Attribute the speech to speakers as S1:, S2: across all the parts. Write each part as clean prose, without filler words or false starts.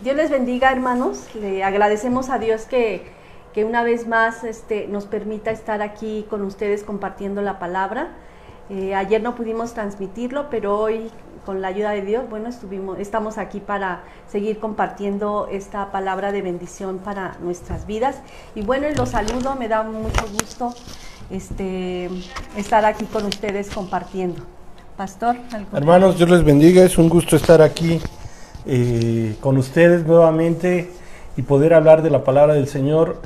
S1: Dios les bendiga, hermanos. Le agradecemos a Dios que una vez más nos permita estar aquí con ustedes compartiendo la palabra. Ayer no pudimos transmitirlo, pero hoy, con la ayuda de Dios, bueno, estamos aquí para seguir compartiendo esta palabra de bendición para nuestras vidas. Y bueno, los saludo, me da mucho gusto estar aquí con ustedes compartiendo. Pastor,
S2: hermanos, Dios les bendiga, es un gusto estar aquí con ustedes nuevamente y poder hablar de la palabra del Señor.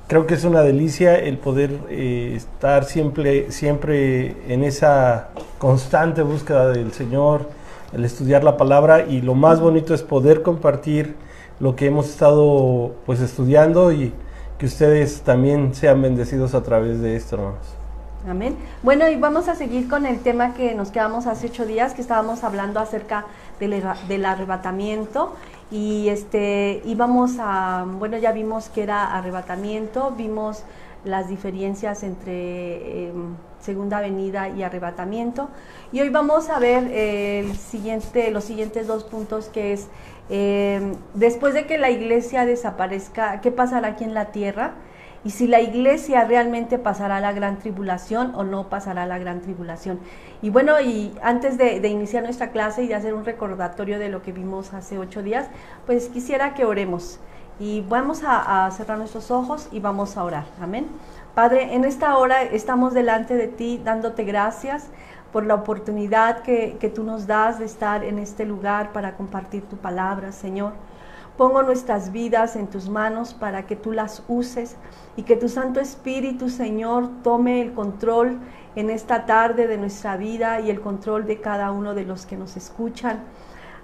S2: Creo que es una delicia el poder estar siempre en esa constante búsqueda del Señor, el estudiar la palabra, y lo más bonito es poder compartir lo que hemos estado pues estudiando y que ustedes también sean bendecidos a través de esto, hermanos.
S1: Amén. Bueno, y vamos a seguir con el tema que nos quedamos hace 8 días, que estábamos hablando acerca del arrebatamiento. Y bueno, ya vimos que era arrebatamiento, vimos las diferencias entre segunda venida y arrebatamiento. Y hoy vamos a ver los siguientes 2 puntos, que es después de que la iglesia desaparezca, ¿qué pasará aquí en la tierra? Y si la iglesia realmente pasará la gran tribulación o no pasará la gran tribulación. Y bueno, y antes de iniciar nuestra clase y de hacer un recordatorio de lo que vimos hace 8 días, pues quisiera que oremos. Y vamos a cerrar nuestros ojos y vamos a orar. Amén. Padre, en esta hora estamos delante de ti dándote gracias por la oportunidad que tú nos das de estar en este lugar para compartir tu palabra, Señor. Pongo nuestras vidas en tus manos para que tú las uses y que tu Santo Espíritu, Señor, tome el control en esta tarde de nuestra vida y el control de cada uno de los que nos escuchan.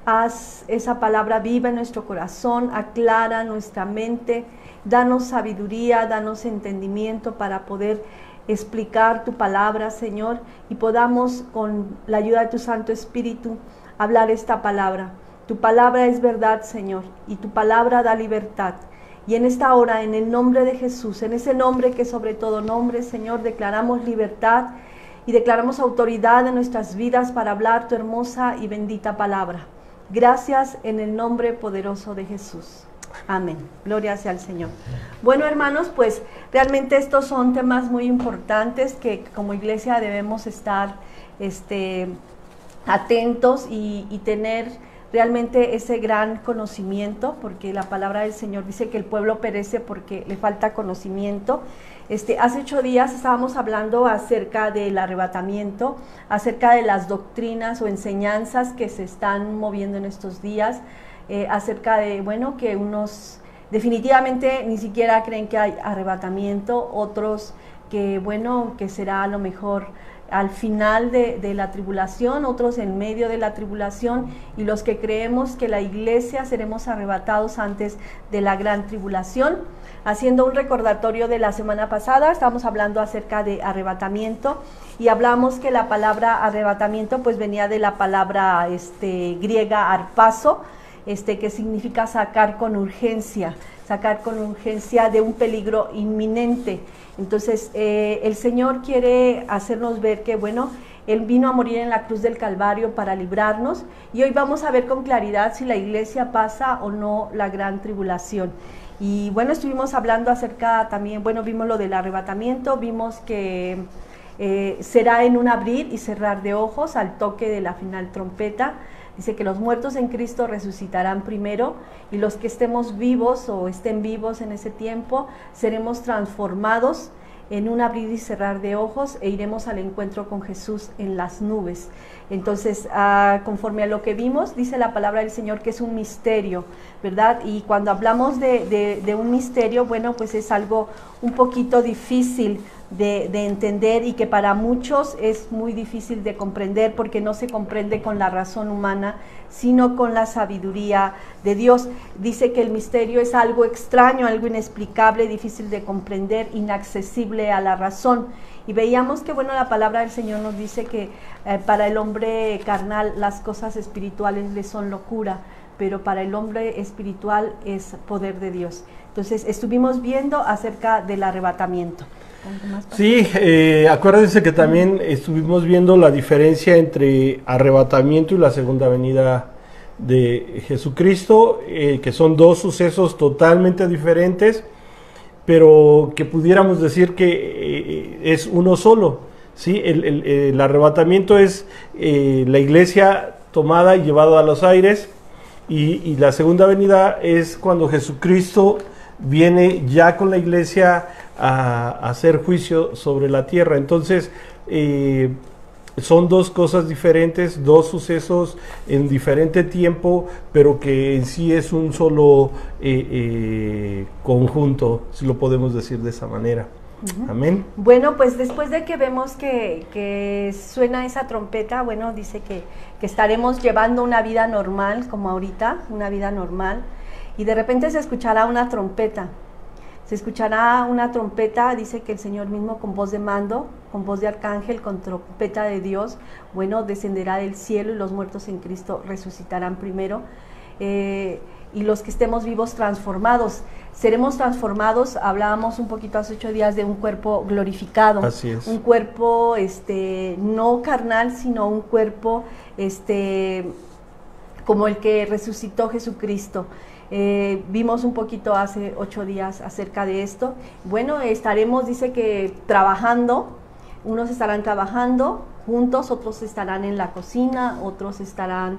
S1: Haz esa palabra viva en nuestro corazón, aclara nuestra mente, danos sabiduría, danos entendimiento para poder explicar tu palabra, Señor, y podamos con la ayuda de tu Santo Espíritu hablar esta palabra. Tu palabra es verdad, Señor, y tu palabra da libertad. Y en esta hora, en el nombre de Jesús, en ese nombre que sobre todo nombre, Señor, declaramos libertad y declaramos autoridad en nuestras vidas para hablar tu hermosa y bendita palabra. Gracias en el nombre poderoso de Jesús. Amén. Gloria sea al Señor. Bueno, hermanos, pues realmente estos son temas muy importantes que como iglesia debemos estar atentos y tener realmente ese gran conocimiento, porque la palabra del Señor dice que el pueblo perece porque le falta conocimiento. Hace 8 días estábamos hablando acerca del arrebatamiento, acerca de las doctrinas o enseñanzas que se están moviendo en estos días, acerca de, bueno, que unos definitivamente ni siquiera creen que hay arrebatamiento, otros que, bueno, que será a lo mejor al final de la tribulación, otros en medio de la tribulación, y los que creemos que la iglesia seremos arrebatados antes de la gran tribulación. Haciendo un recordatorio de la semana pasada, estábamos hablando acerca de arrebatamiento y hablamos que la palabra arrebatamiento pues venía de la palabra griega arpazo, que significa sacar con urgencia de un peligro inminente. Entonces el Señor quiere hacernos ver que, bueno, Él vino a morir en la cruz del Calvario para librarnos, y hoy vamos a ver con claridad si la iglesia pasa o no la gran tribulación. Y bueno, estuvimos hablando acerca también, bueno, vimos lo del arrebatamiento, vimos que será en un abrir y cerrar de ojos al toque de la final trompeta. Dice que los muertos en Cristo resucitarán primero, y los que estemos vivos o estén vivos en ese tiempo seremos transformados en un abrir y cerrar de ojos e iremos al encuentro con Jesús en las nubes. Entonces, conforme a lo que vimos, dice la palabra del Señor que es un misterio, ¿verdad? Y cuando hablamos de un misterio, bueno, pues es algo un poquito difícil de entender, y que para muchos es muy difícil de comprender porque no se comprende con la razón humana, sino con la sabiduría de Dios. Dice que el misterio es algo extraño, algo inexplicable, difícil de comprender, inaccesible a la razón. Y veíamos que, bueno, la palabra del Señor nos dice que para el hombre carnal las cosas espirituales le son locura, pero para el hombre espiritual es poder de Dios. Entonces estuvimos viendo acerca del arrebatamiento.
S2: Sí, acuérdense que también estuvimos viendo la diferencia entre arrebatamiento y la segunda venida de Jesucristo, que son dos sucesos totalmente diferentes, pero que pudiéramos decir que es uno solo, ¿sí? El arrebatamiento es la iglesia tomada y llevada a los aires, y la segunda venida es cuando Jesucristo viene ya con la iglesia a hacer juicio sobre la tierra. Entonces, son dos cosas diferentes, dos sucesos en diferente tiempo, pero que en sí es un solo conjunto, si lo podemos decir de esa manera. Amén.
S1: Bueno, pues después de que vemos que suena esa trompeta, bueno, dice que estaremos llevando una vida normal, como ahorita, una vida normal, y de repente se escuchará una trompeta. Se escuchará una trompeta, dice que el Señor mismo con voz de mando, con voz de arcángel, con trompeta de Dios, bueno, descenderá del cielo y los muertos en Cristo resucitarán primero. Y los que estemos vivos transformados. Seremos transformados, hablábamos un poquito hace 8 días de un cuerpo glorificado.
S2: Así es.
S1: Un cuerpo no carnal, sino un cuerpo como el que resucitó Jesucristo. Vimos un poquito hace 8 días acerca de esto. Bueno, estaremos, dice que trabajando, unos estarán trabajando juntos, otros estarán en la cocina, otros estarán,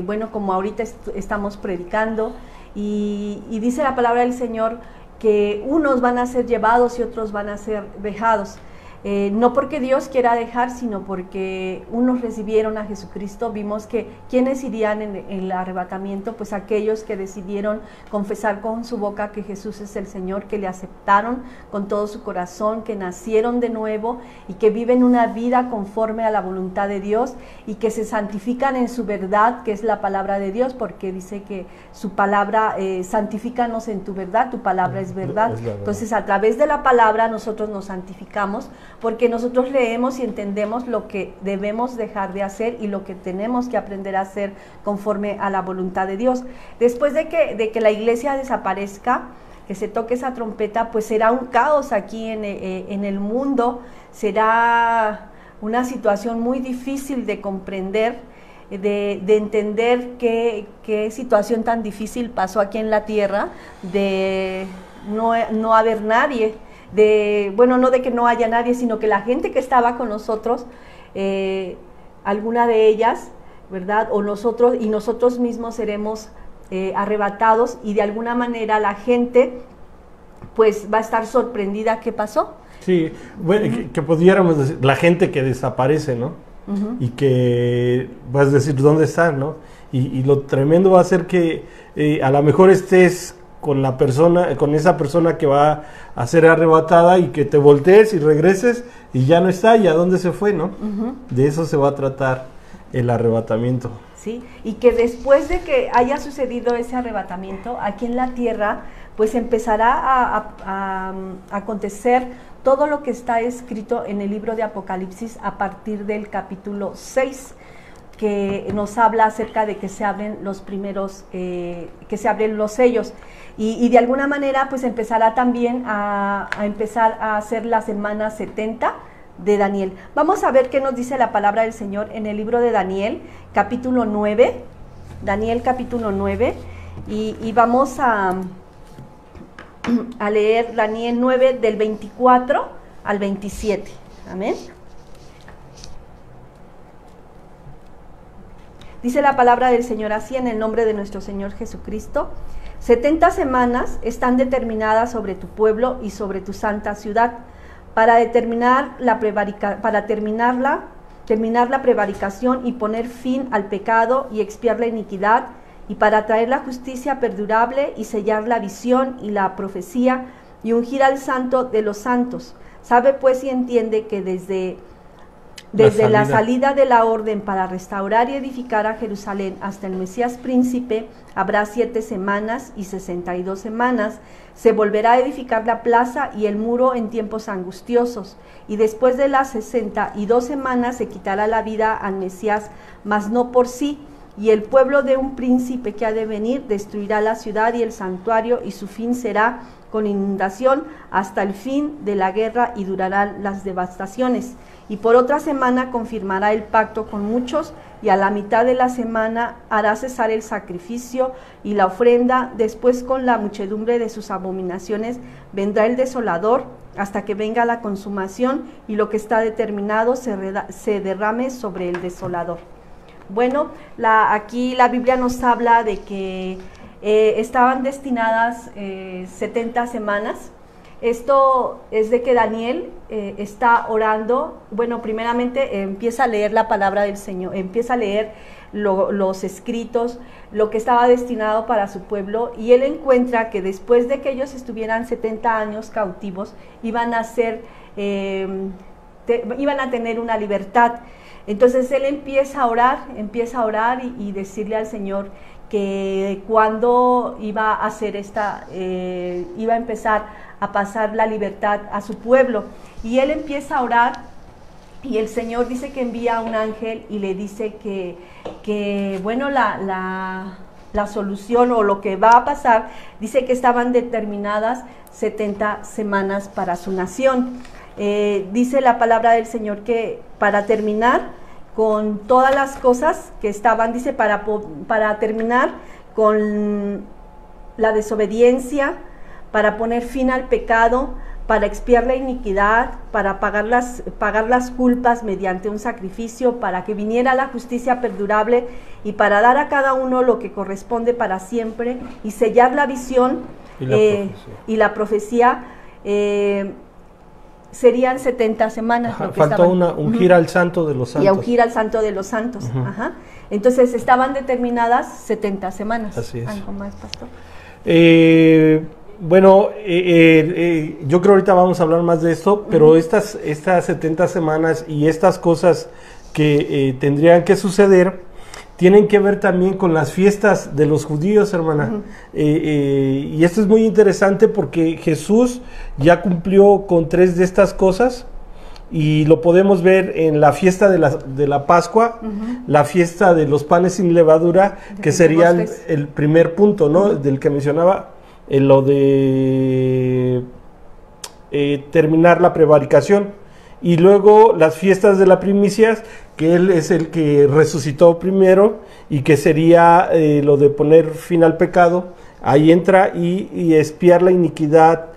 S1: bueno, como ahorita estamos predicando, y dice la palabra del Señor que unos van a ser llevados y otros van a ser dejados. No porque Dios quiera dejar, sino porque unos recibieron a Jesucristo. Vimos que ¿quiénes irían en el arrebatamiento? Pues aquellos que decidieron confesar con su boca que Jesús es el Señor, que le aceptaron con todo su corazón, que nacieron de nuevo y que viven una vida conforme a la voluntad de Dios y que se santifican en su verdad, que es la palabra de Dios, porque dice que su palabra, santifícanos en tu verdad, tu palabra es verdad. Entonces, a través de la palabra nosotros nos santificamos, porque nosotros leemos y entendemos lo que debemos dejar de hacer y lo que tenemos que aprender a hacer conforme a la voluntad de Dios. Después de que la iglesia desaparezca, que se toque esa trompeta, pues será un caos aquí en el mundo, será una situación muy difícil de comprender, de entender qué situación tan difícil pasó aquí en la tierra, de no haber nadie, no de que no haya nadie, sino que la gente que estaba con nosotros, alguna de ellas, ¿verdad? O nosotros mismos seremos arrebatados, y de alguna manera la gente pues va a estar sorprendida. ¿Qué pasó?
S2: Sí, bueno, que pudiéramos decir, la gente que desaparece, ¿no? Y que vas a decir, ¿dónde están, no? Y lo tremendo va a ser que a lo mejor estés con esa persona que va a ser arrebatada, y que te voltees y regreses y ya no está, y a dónde se fue, ¿no? De eso se va a tratar el arrebatamiento.
S1: Sí, y que después de que haya sucedido ese arrebatamiento, aquí en la tierra, pues empezará a acontecer todo lo que está escrito en el libro de Apocalipsis a partir del capítulo 6, que nos habla acerca de que se abren los primeros, que se abren los sellos, y de alguna manera pues empezará también a empezar a hacer la semana 70 de Daniel. Vamos a ver qué nos dice la palabra del Señor en el libro de Daniel, capítulo 9, Daniel capítulo 9, y vamos a leer Daniel 9 del 24 al 27, amén. Dice la palabra del Señor así, en el nombre de nuestro Señor Jesucristo: 70 semanas están determinadas sobre tu pueblo y sobre tu santa ciudad, para terminar la prevaricación y poner fin al pecado y expiar la iniquidad, y para traer la justicia perdurable y sellar la visión y la profecía y ungir al santo de los santos. Sabe pues y entiende que desde la salida de la orden para restaurar y edificar a Jerusalén hasta el Mesías príncipe habrá 7 semanas y 62 semanas. Se volverá a edificar la plaza y el muro en tiempos angustiosos, y después de las 62 semanas se quitará la vida al Mesías, mas no por sí, y el pueblo de un príncipe que ha de venir destruirá la ciudad y el santuario, y su fin será con inundación hasta el fin de la guerra, y durarán las devastaciones. Y por otra semana confirmará el pacto con muchos y a la mitad de la semana hará cesar el sacrificio y la ofrenda. Después, con la muchedumbre de sus abominaciones, vendrá el desolador hasta que venga la consumación y lo que está determinado se derrame sobre el desolador. Bueno, aquí la Biblia nos habla de que estaban destinadas 70 semanas. Esto es de que Daniel está orando. Bueno, primeramente empieza a leer la palabra del Señor, empieza a leer los escritos, lo que estaba destinado para su pueblo, y él encuentra que después de que ellos estuvieran 70 años cautivos, iban a tener una libertad. Entonces él empieza a orar y decirle al Señor que cuando iba a hacer iba a empezar a pasar la libertad a su pueblo. Y él empieza a orar y el Señor dice que envía a un ángel y le dice que bueno, la solución o lo que va a pasar, dice que estaban determinadas 70 semanas para su nación. Dice la palabra del Señor que para terminar con todas las cosas que estaban, dice, para terminar con la desobediencia, para poner fin al pecado, para expiar la iniquidad, para pagar las culpas mediante un sacrificio, para que viniera la justicia perdurable y para dar a cada uno lo que corresponde para siempre y sellar la visión y la profecía. Serían 70 semanas.
S2: Ajá, faltó ungir al Santo de los Santos.
S1: Y ungir al Santo de los Santos. Ajá. Entonces estaban determinadas 70 semanas.
S2: Así es.
S1: ¿Algo más, pastor?
S2: Bueno, yo creo que ahorita vamos a hablar más de esto, pero estas 70 semanas y estas cosas que tendrían que suceder tienen que ver también con las fiestas de los judíos, hermana. Y esto es muy interesante porque Jesús ya cumplió con 3 de estas cosas y lo podemos ver en la fiesta de la Pascua, la fiesta de los panes sin levadura, que sería el primer punto, ¿no? Del que mencionaba, lo de terminar la prevaricación. Y luego las fiestas de las primicias, que Él es el que resucitó primero y que sería lo de poner fin al pecado. Ahí entra y expiar la iniquidad,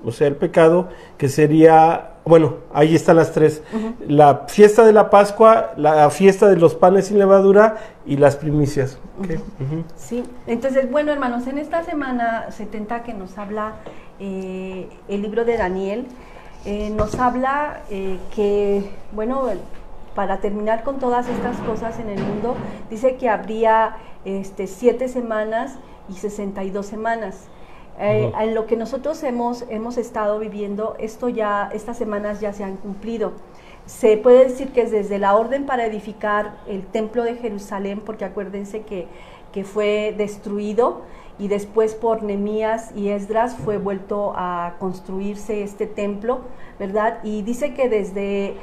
S2: o sea, el pecado, que sería, bueno, ahí están las 3. La fiesta de la Pascua, la fiesta de los panes sin levadura y las primicias. Okay.
S1: Sí, entonces, bueno, hermanos, en esta semana 70 que nos habla el libro de Daniel, nos habla que, bueno, para terminar con todas estas cosas en el mundo, dice que habría 7 semanas y 62 semanas. En lo que nosotros hemos estado viviendo, estas semanas ya se han cumplido. Se puede decir que es desde la orden para edificar el templo de Jerusalén, porque acuérdense que fue destruido y después por Nehemías y Esdras fue vuelto a construirse este templo, ¿verdad? Y dice que desde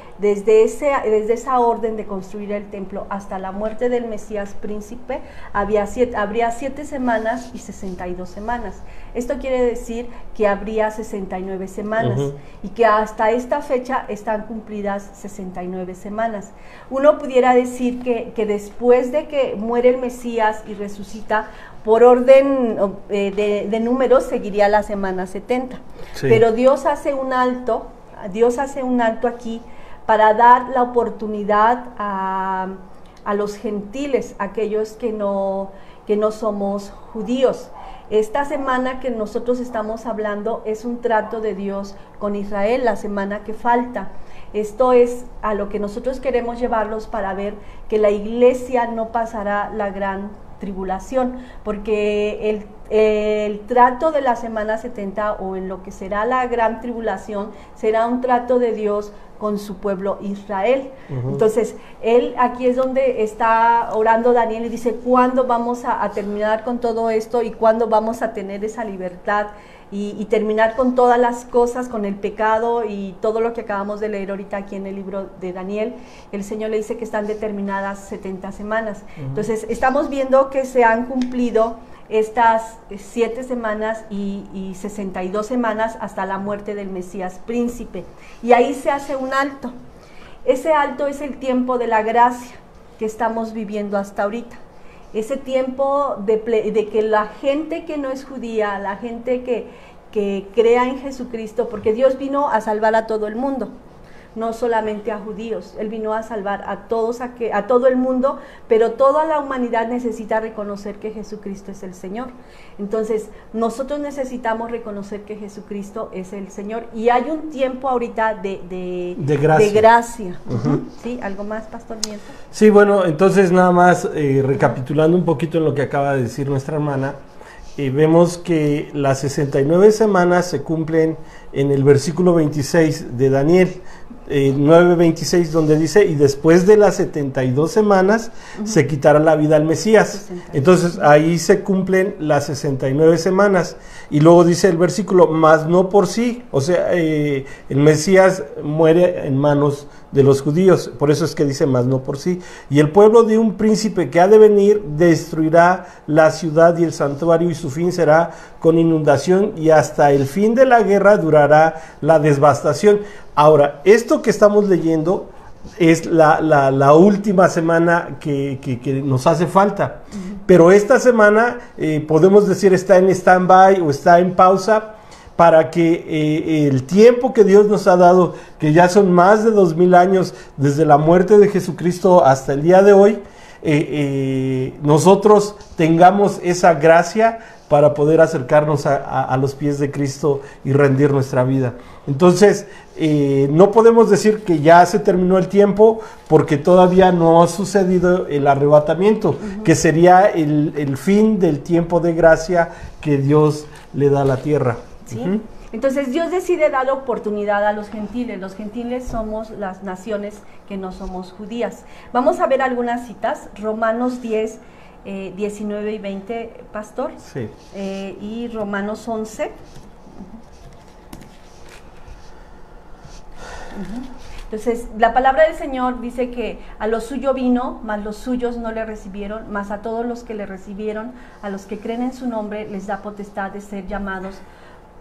S1: esa orden de construir el templo hasta la muerte del Mesías príncipe habría 7 semanas y 62 semanas. Esto quiere decir que habría 69 semanas y que hasta esta fecha están cumplidas 69 semanas. Uno pudiera decir que después de que muere el Mesías y resucita, por orden de números seguiría la semana 70. Sí. Pero Dios hace un alto aquí para dar la oportunidad a los gentiles, aquellos que no somos judíos. Esta semana que nosotros estamos hablando es un trato de Dios con Israel, la semana que falta. Esto es a lo que nosotros queremos llevarlos para ver que la iglesia no pasará la gran tribulación, porque el trato de la semana 70 o en lo que será la gran tribulación será un trato de Dios con su pueblo Israel. Entonces, él aquí es donde está orando Daniel y dice, ¿cuándo vamos a terminar con todo esto y cuándo vamos a tener esa libertad y terminar con todas las cosas, con el pecado y todo lo que acabamos de leer ahorita aquí en el libro de Daniel? El Señor le dice que están determinadas 70 semanas. Entonces, estamos viendo que se han cumplido estas 7 semanas y 62 semanas hasta la muerte del Mesías príncipe. Y ahí se hace un alto. ese alto es el tiempo de la gracia que estamos viviendo hasta ahorita. Ese tiempo de que la gente que no es judía, la gente que crea en Jesucristo, porque Dios vino a salvar a todo el mundo, no solamente a judíos, Él vino a salvar a todo el mundo, pero toda la humanidad necesita reconocer que Jesucristo es el Señor. Entonces, nosotros necesitamos reconocer que Jesucristo es el Señor, y hay un tiempo ahorita de gracia. ¿Sí? ¿Algo más, Pastor Nieto?
S2: Sí, bueno, entonces nada más recapitulando un poquito en lo que acaba de decir nuestra hermana, vemos que las 69 semanas se cumplen en el versículo 26 de Daniel 9:26, donde dice: y después de las 72 semanas se quitará la vida al Mesías.
S1: 69.
S2: Entonces ahí se cumplen las 69 semanas, y luego dice el versículo: mas no por sí. O sea, el Mesías muere en manos de los judíos, por eso es que dice más no por sí. Y el pueblo de un príncipe que ha de venir destruirá la ciudad y el santuario, y su fin será con inundación, y hasta el fin de la guerra durará la devastación. Ahora, esto que estamos leyendo es la última semana que nos hace falta, pero esta semana podemos decir está en stand-by o está en pausa, para que el tiempo que Dios nos ha dado, que ya son más de 2000 años desde la muerte de Jesucristo hasta el día de hoy, nosotros tengamos esa gracia para poder acercarnos a los pies de Cristo y rendir nuestra vida. Entonces, no podemos decir que ya se terminó el tiempo, porque todavía no ha sucedido el arrebatamiento, que sería el fin del tiempo de gracia que Dios le da a la tierra.
S1: ¿Sí? Entonces Dios decide dar oportunidad a los gentiles. Los gentiles somos las naciones que no somos judías. Vamos a ver algunas citas. Romanos 10, 19 y 20, Pastor.
S2: Sí.
S1: Y Romanos 11. Entonces, la palabra del Señor dice que a lo suyo vino, mas los suyos no le recibieron, mas a todos los que le recibieron, a los que creen en su nombre, les da potestad de ser llamados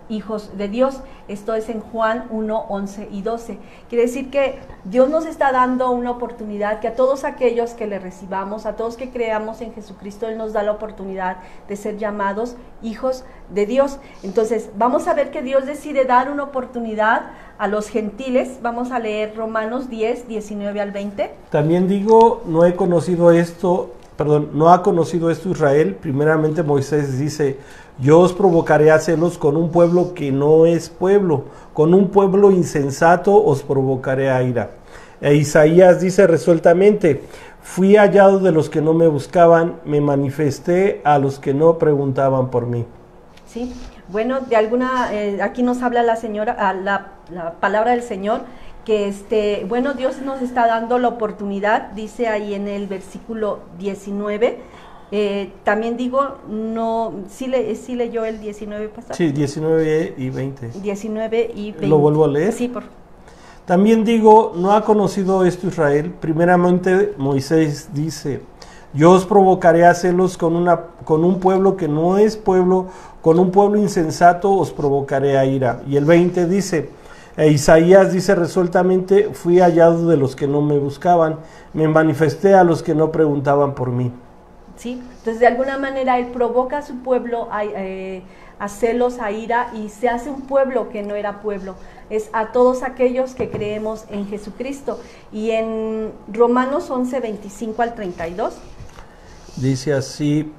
S1: hijos de Dios. Esto es en Juan 1, 11 y 12. Quiere decir que Dios nos está dando una oportunidad, que a todos aquellos que le recibamos, a todos que creamos en Jesucristo, Él nos da la oportunidad de ser llamados hijos de Dios. Entonces, vamos a ver que Dios decide dar una oportunidad a los gentiles. Vamos a leer Romanos 10, 19 al 20.
S2: También digo, no ha conocido esto Israel. Primeramente Moisés dice: yo os provocaré a celos con un pueblo que no es pueblo, con un pueblo insensato os provocaré a ira. Isaías dice resueltamente: fui hallado de los que no me buscaban, me manifesté a los que no preguntaban por mí.
S1: Sí, bueno, aquí nos habla la palabra del Señor, que bueno, Dios nos está dando la oportunidad, dice ahí en el versículo 19. También digo, no, ¿sí leyó el 19, Pastor?
S2: Sí, 19 y 20.
S1: 19 y 20.
S2: ¿Lo vuelvo a leer?
S1: Sí, por favor.
S2: También digo, ¿no ha conocido esto Israel? Primeramente Moisés dice: yo os provocaré a celos con un pueblo que no es pueblo, con un pueblo insensato os provocaré a ira. Y el 20 dice: Isaías dice resueltamente: fui hallado de los que no me buscaban, me manifesté a los que no preguntaban por mí.
S1: ¿Sí? Entonces, de alguna manera, Él provoca a su pueblo a celos, a ira, y se hace un pueblo que no era pueblo. Es a todos aquellos que creemos en Jesucristo. Y en Romanos 11, 25 al 32.
S2: Dice así: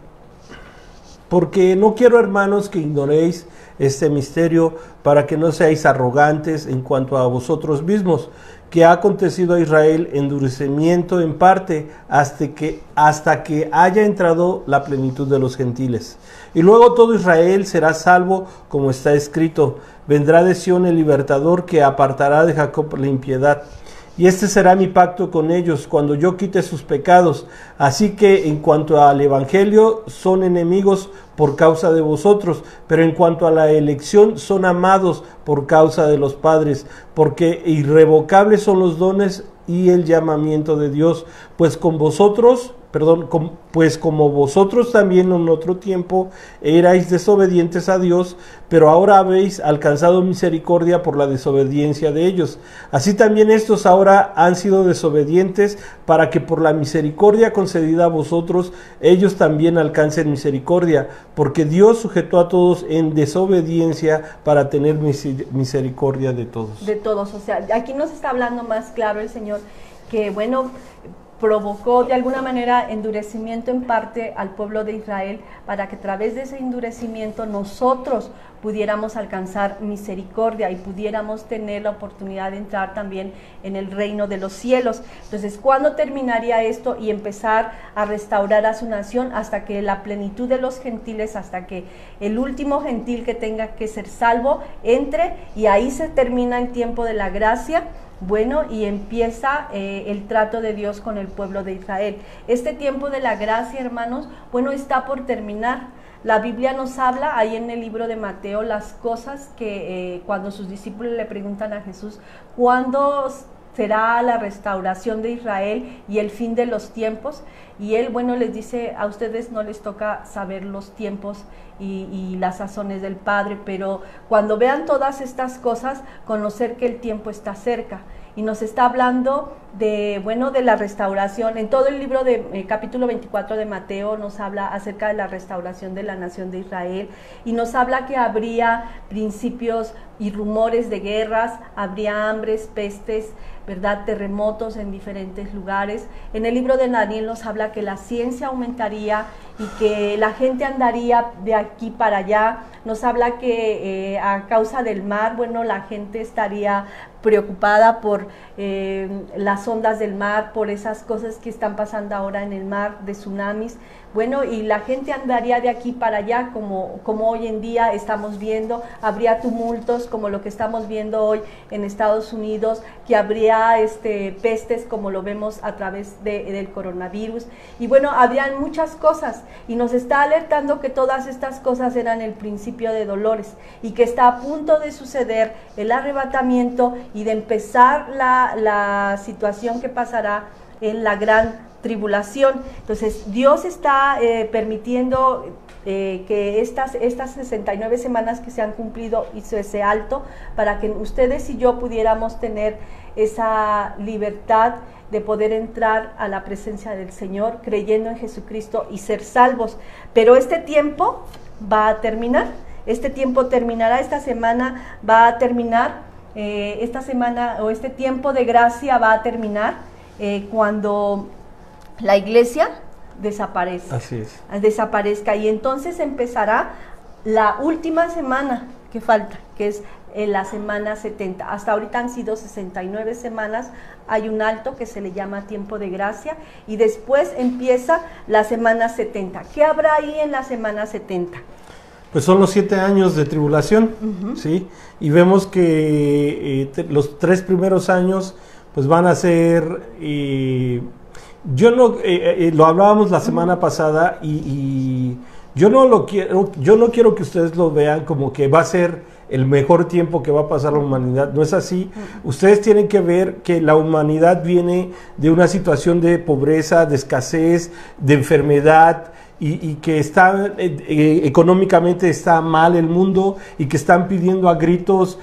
S2: porque no quiero, hermanos, que ignoréis este misterio, para que no seáis arrogantes en cuanto a vosotros mismos, que ha acontecido a Israel endurecimiento en parte hasta que haya entrado la plenitud de los gentiles. Y luego todo Israel será salvo, como está escrito: vendrá de Sión el libertador, que apartará de Jacob la impiedad. Y este será mi pacto con ellos, cuando yo quite sus pecados. Así que en cuanto al evangelio, son enemigos por causa de vosotros, pero en cuanto a la elección, son amados por causa de los padres, porque irrevocables son los dones y el llamamiento de Dios, pues con vosotros perdón, pues como vosotros también en otro tiempo erais desobedientes a Dios, pero ahora habéis alcanzado misericordia por la desobediencia de ellos. Así también estos ahora han sido desobedientes, para que por la misericordia concedida a vosotros, ellos también alcancen misericordia, porque Dios sujetó a todos en desobediencia para tener misericordia de todos.
S1: De todos, o sea, aquí nos está hablando más claro el Señor, que bueno, provocó de alguna manera endurecimiento en parte al pueblo de Israel, para que a través de ese endurecimiento nosotros pudiéramos alcanzar misericordia y pudiéramos tener la oportunidad de entrar también en el reino de los cielos. Entonces, ¿cuándo terminaría esto y empezar a restaurar a su nación? Hasta que la plenitud de los gentiles, hasta que el último gentil que tenga que ser salvo entre, y ahí se termina el tiempo de la gracia. Bueno, y empieza el trato de Dios con el pueblo de Israel. Este tiempo de la gracia, hermanos, bueno, está por terminar. La Biblia nos habla ahí en el libro de Mateo las cosas que cuando sus discípulos le preguntan a Jesús, ¿cuándo será la restauración de Israel y el fin de los tiempos? Y él, bueno, les dice, a ustedes no les toca saber los tiempos y las sazones del Padre, pero cuando vean todas estas cosas, conocer que el tiempo está cerca. Y nos está hablando de, bueno, de la restauración. En todo el libro de capítulo 24 de Mateo nos habla acerca de la restauración de la nación de Israel, y nos habla que habría principios y rumores de guerras, habría hambres, pestes, ¿verdad?, terremotos en diferentes lugares. En el libro de Daniel nos habla que la ciencia aumentaría y que la gente andaría de aquí para allá. Nos habla que a causa del mar, bueno, la gente estaría preocupada por las ondas del mar, por esas cosas que están pasando ahora en el mar, de tsunamis. Bueno, y la gente andaría de aquí para allá, como hoy en día estamos viendo. Habría tumultos como lo que estamos viendo hoy en Estados Unidos, que habría pestes como lo vemos a través del coronavirus. Y bueno, habrían muchas cosas, y nos está alertando que todas estas cosas eran el principio de dolores, y que está a punto de suceder el arrebatamiento y de empezar la situación que pasará en la gran tribulación. Entonces Dios está permitiendo que estas 69 semanas que se han cumplido hizo ese alto, para que ustedes y yo pudiéramos tener esa libertad de poder entrar a la presencia del Señor creyendo en Jesucristo y ser salvos. Pero este tiempo va a terminar, este tiempo terminará, esta semana va a terminar, esta semana o este tiempo de gracia va a terminar cuando la iglesia desaparece.
S2: Así es.
S1: Desaparezca, y entonces empezará la última semana que falta, que es la semana 70. Hasta ahorita han sido 69 semanas, hay un alto que se le llama tiempo de gracia, y después empieza la semana 70. ¿Qué habrá ahí en la semana 70?
S2: Pues son los 7 años de tribulación, ¿sí? Y vemos que los 3 primeros años pues van a ser... lo hablábamos la semana pasada, y yo no quiero que ustedes lo vean como que va a ser el mejor tiempo que va a pasar la humanidad. No es así. Ustedes tienen que ver que la humanidad viene de una situación de pobreza, de escasez, de enfermedad, y que está económicamente está mal el mundo, y que están pidiendo a gritos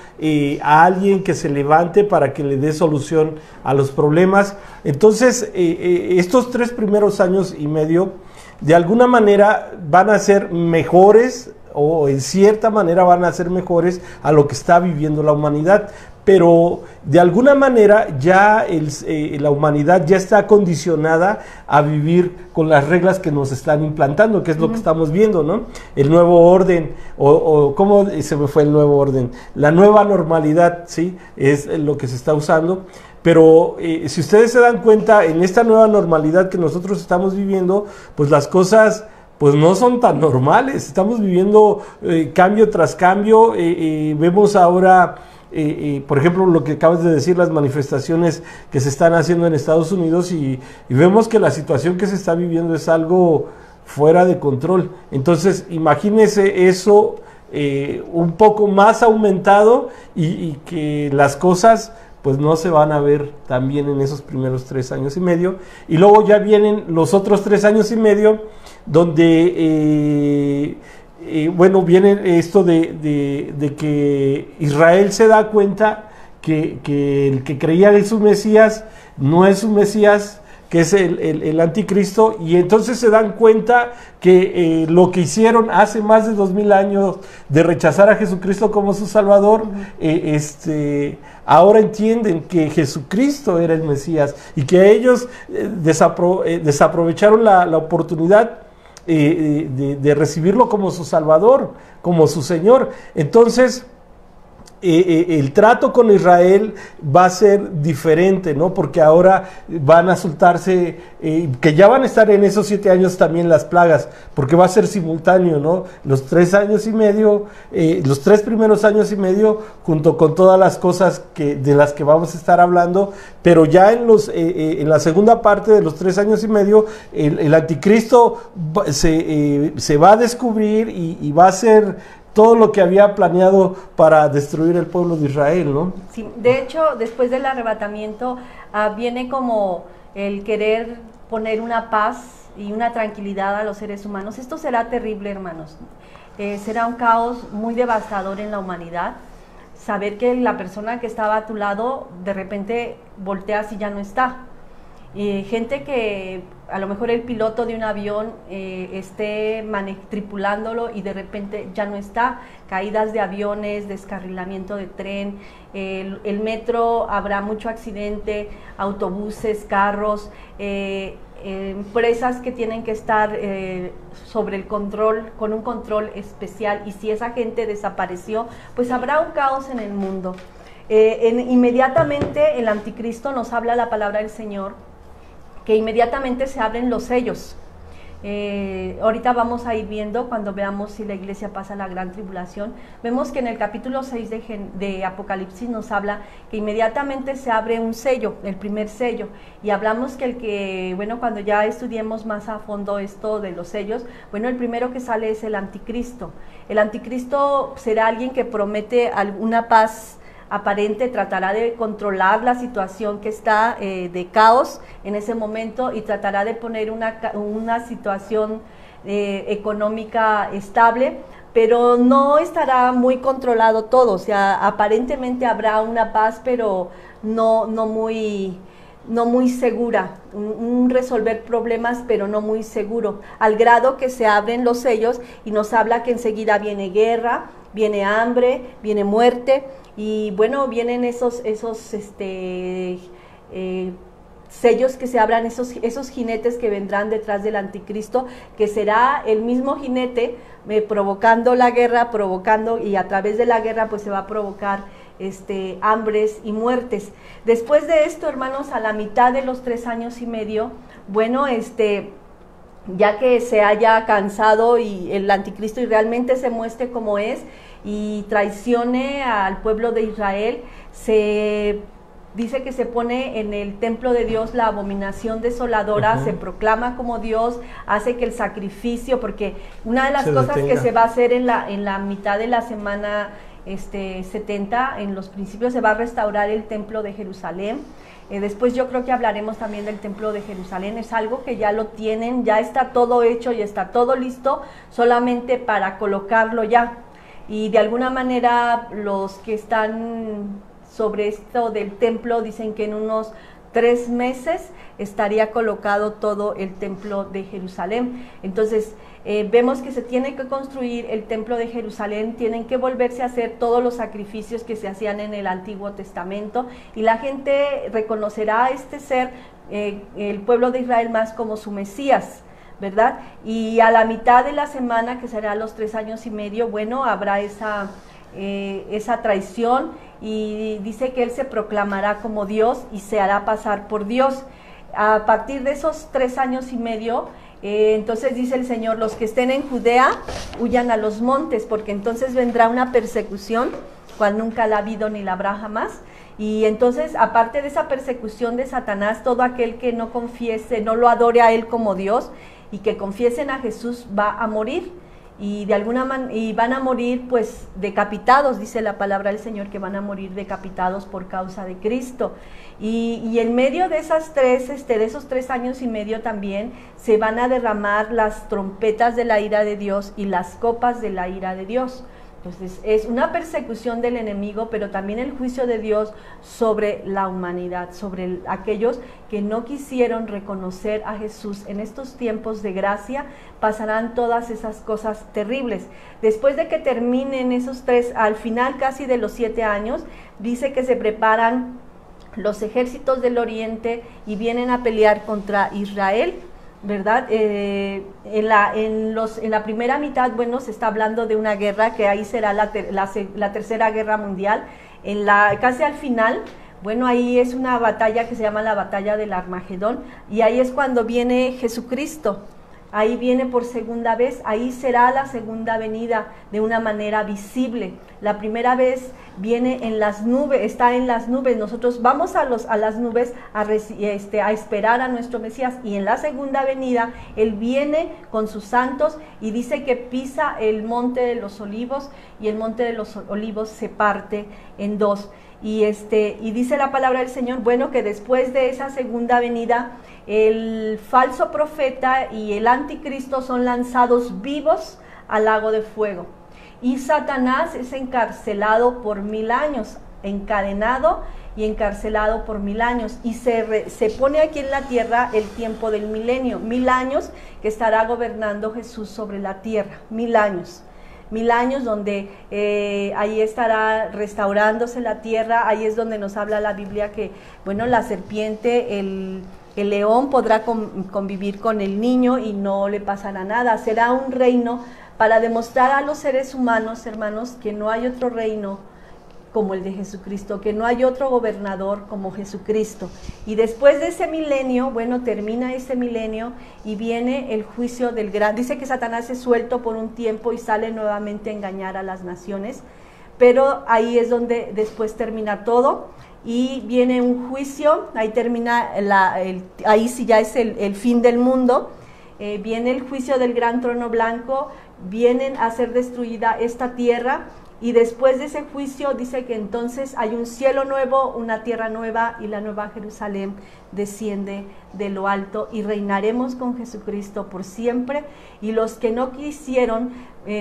S2: a alguien que se levante para que le dé solución a los problemas. Entonces, estos 3 primeros años y medio, de alguna manera van a ser mejores, o en cierta manera van a ser mejores a lo que está viviendo la humanidad. Pero de alguna manera ya la humanidad ya está condicionada a vivir con las reglas que nos están implantando, que es lo que estamos viendo, ¿no? El nuevo orden, ¿cómo se me fue el nuevo orden? La nueva normalidad, ¿sí? Es lo que se está usando. Pero si ustedes se dan cuenta, en esta nueva normalidad que nosotros estamos viviendo, pues las cosas pues no son tan normales. Estamos viviendo cambio tras cambio. Vemos ahora... por ejemplo, lo que acabas de decir, las manifestaciones que se están haciendo en Estados Unidos, y vemos que la situación que se está viviendo es algo fuera de control. Entonces, imagínese eso un poco más aumentado, y que las cosas pues no se van a ver también en esos primeros 3 años y medio. Y luego ya vienen los otros 3 años y medio, donde, bueno, viene esto de que Israel se da cuenta que el que creía en su Mesías no es su Mesías, que es el anticristo, y entonces se dan cuenta que lo que hicieron hace más de 2000 años de rechazar a Jesucristo como su Salvador, ahora entienden que Jesucristo era el Mesías, y que ellos desaprovecharon la oportunidad de recibirlo como su Salvador, como su Señor. Entonces, el trato con Israel va a ser diferente, ¿no? Porque ahora van a soltarse, que ya van a estar en esos 7 años también las plagas, porque va a ser simultáneo, ¿no? Los 3 años y medio, los 3 primeros años y medio, junto con todas las cosas de las que vamos a estar hablando, pero ya en la segunda parte de los 3 años y medio, el anticristo se va a descubrir y va a ser todo lo que había planeado para destruir el pueblo de Israel, ¿no?
S1: Sí, de hecho, después del arrebatamiento viene como el querer poner una paz y una tranquilidad a los seres humanos. Esto será terrible, hermanos. Será un caos muy devastador en la humanidad. Saber que la persona que estaba a tu lado de repente volteas y ya no está. Gente que a lo mejor el piloto de un avión esté tripulándolo y de repente ya no está, caídas de aviones, descarrilamiento de tren, el metro, habrá mucho accidente, autobuses, carros, empresas que tienen que estar sobre el control, con un control especial, y si esa gente desapareció, pues habrá un caos en el mundo. Inmediatamente el anticristo, nos habla la palabra del Señor, que inmediatamente se abren los sellos. Ahorita vamos a ir viendo, cuando veamos si la iglesia pasa la gran tribulación, vemos que en el capítulo 6 de Apocalipsis nos habla que inmediatamente se abre un sello, el primer sello, y hablamos que bueno, cuando ya estudiemos más a fondo esto de los sellos, bueno, el primero que sale es el anticristo. El anticristo será alguien que promete alguna paz aparente, tratará de controlar la situación que está de caos en ese momento, y tratará de poner una situación económica estable, pero no estará muy controlado todo. O sea, aparentemente habrá una paz, pero no muy segura, un resolver problemas, pero no muy seguro, al grado que se abren los sellos y nos habla que enseguida viene guerra, viene hambre, viene muerte. Y bueno, vienen esos sellos que se abran, esos jinetes que vendrán detrás del anticristo, que será el mismo jinete provocando la guerra, y a través de la guerra pues se va a provocar hambres y muertes. Después de esto, hermanos, a la mitad de los 3 años y medio, bueno, ya que se haya cansado y el anticristo y realmente se muestre como es, y traicione al pueblo de Israel, se dice que se pone en el templo de Dios la abominación desoladora, se proclama como Dios, hace que el sacrificio, porque una de las cosas que se va a hacer en la mitad de la semana 70, en los principios, se va a restaurar el templo de Jerusalén. Después yo creo que hablaremos también del templo de Jerusalén. Es algo que ya lo tienen, ya está todo hecho y está todo listo, solamente para colocarlo ya. Y de alguna manera los que están sobre esto del templo dicen que en unos 3 meses estaría colocado todo el templo de Jerusalén. Entonces vemos que se tiene que construir el templo de Jerusalén, tienen que volverse a hacer todos los sacrificios que se hacían en el Antiguo Testamento, y la gente reconocerá a este ser, el pueblo de Israel, más como su Mesías, ¿verdad? Y a la mitad de la semana, que será los 3 años y medio, bueno, habrá esa traición, y dice que él se proclamará como Dios y se hará pasar por Dios. A partir de esos 3 años y medio, entonces dice el Señor, los que estén en Judea huyan a los montes, porque entonces vendrá una persecución cual nunca la ha habido ni la habrá jamás. Y entonces, aparte de esa persecución de Satanás, todo aquel que no confiese, no lo adore a él como Dios y que confiesen a Jesús, va a morir. y de alguna manera y van a morir pues decapitados, dice la palabra del Señor, que van a morir decapitados por causa de Cristo. Y en medio de esas de esos 3 años y medio también se van a derramar las trompetas de la ira de Dios y las copas de la ira de Dios. Entonces es una persecución del enemigo, pero también el juicio de Dios sobre la humanidad, sobre aquellos que no quisieron reconocer a Jesús. En estos tiempos de gracia pasarán todas esas cosas terribles. Después de que terminen esos 3, al final casi de los 7 años, dice que se preparan los ejércitos del oriente y vienen a pelear contra Israel, ¿verdad? En la primera mitad, bueno, se está hablando de una guerra que ahí será la tercera guerra mundial. Casi al final, bueno, ahí es una batalla que se llama la batalla del Armagedón, y ahí es cuando viene Jesucristo. Ahí viene por segunda vez, ahí será la segunda venida de una manera visible. La primera vez viene en las nubes, está en las nubes. Nosotros vamos a las nubes a esperar a nuestro Mesías, y en la segunda venida Él viene con sus santos y dice que pisa el monte de los olivos, y el monte de los olivos se parte en 2. Y dice la palabra del Señor, bueno, que después de esa segunda venida, el falso profeta y el anticristo son lanzados vivos al lago de fuego. Y Satanás es encarcelado por 1000 años, encadenado y encarcelado por 1000 años. Y se pone aquí en la tierra el tiempo del milenio, 1000 años que estará gobernando Jesús sobre la tierra, 1000 años. 1000 años donde ahí estará restaurándose la tierra. Ahí es donde nos habla la Biblia que, bueno, la serpiente, el león podrá convivir con el niño y no le pasará nada. Será un reino para demostrar a los seres humanos, hermanos, que no hay otro reino como el de Jesucristo, que no hay otro gobernador como Jesucristo. Y después de ese milenio, bueno, termina ese milenio y viene el juicio del gran. Dice que Satanás es suelto por un tiempo y sale nuevamente a engañar a las naciones, pero ahí es donde después termina todo y viene un juicio. Ahí termina ahí sí ya es el fin del mundo. Viene el juicio del gran trono blanco, vienen a ser destruida esta tierra. Y después de ese juicio dice que entonces hay un cielo nuevo, una tierra nueva, y la nueva Jerusalén desciende de lo alto, y reinaremos con Jesucristo por siempre. Y los que no quisieron,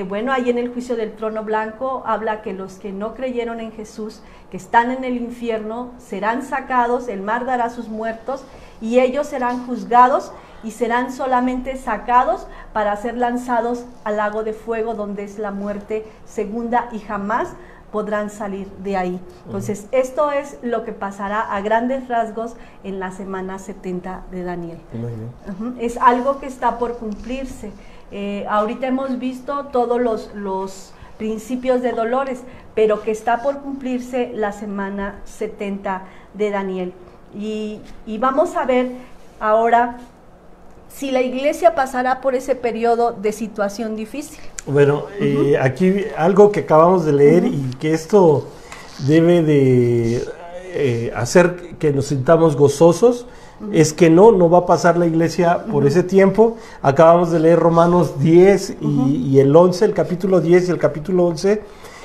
S1: bueno, ahí en el juicio del trono blanco habla que los que no creyeron en Jesús, que están en el infierno, serán sacados, el mar dará sus muertos, y ellos serán juzgados y serán solamente sacados para ser lanzados al lago de fuego, donde es la muerte segunda, y jamás podrán salir de ahí. Entonces, esto es lo que pasará a grandes rasgos en la semana 70 de Daniel. Es algo que está por cumplirse. Ahorita hemos visto todos los principios de dolores, pero que está por cumplirse la semana 70 de Daniel. Y vamos a ver ahora si la iglesia pasará por ese periodo de situación difícil. Bueno,
S2: aquí algo que acabamos de leer y que esto debe de hacer que nos sintamos gozosos, es que no va a pasar la iglesia por ese tiempo. Acabamos de leer Romanos 10 y el 11, el capítulo 10 y el capítulo 11,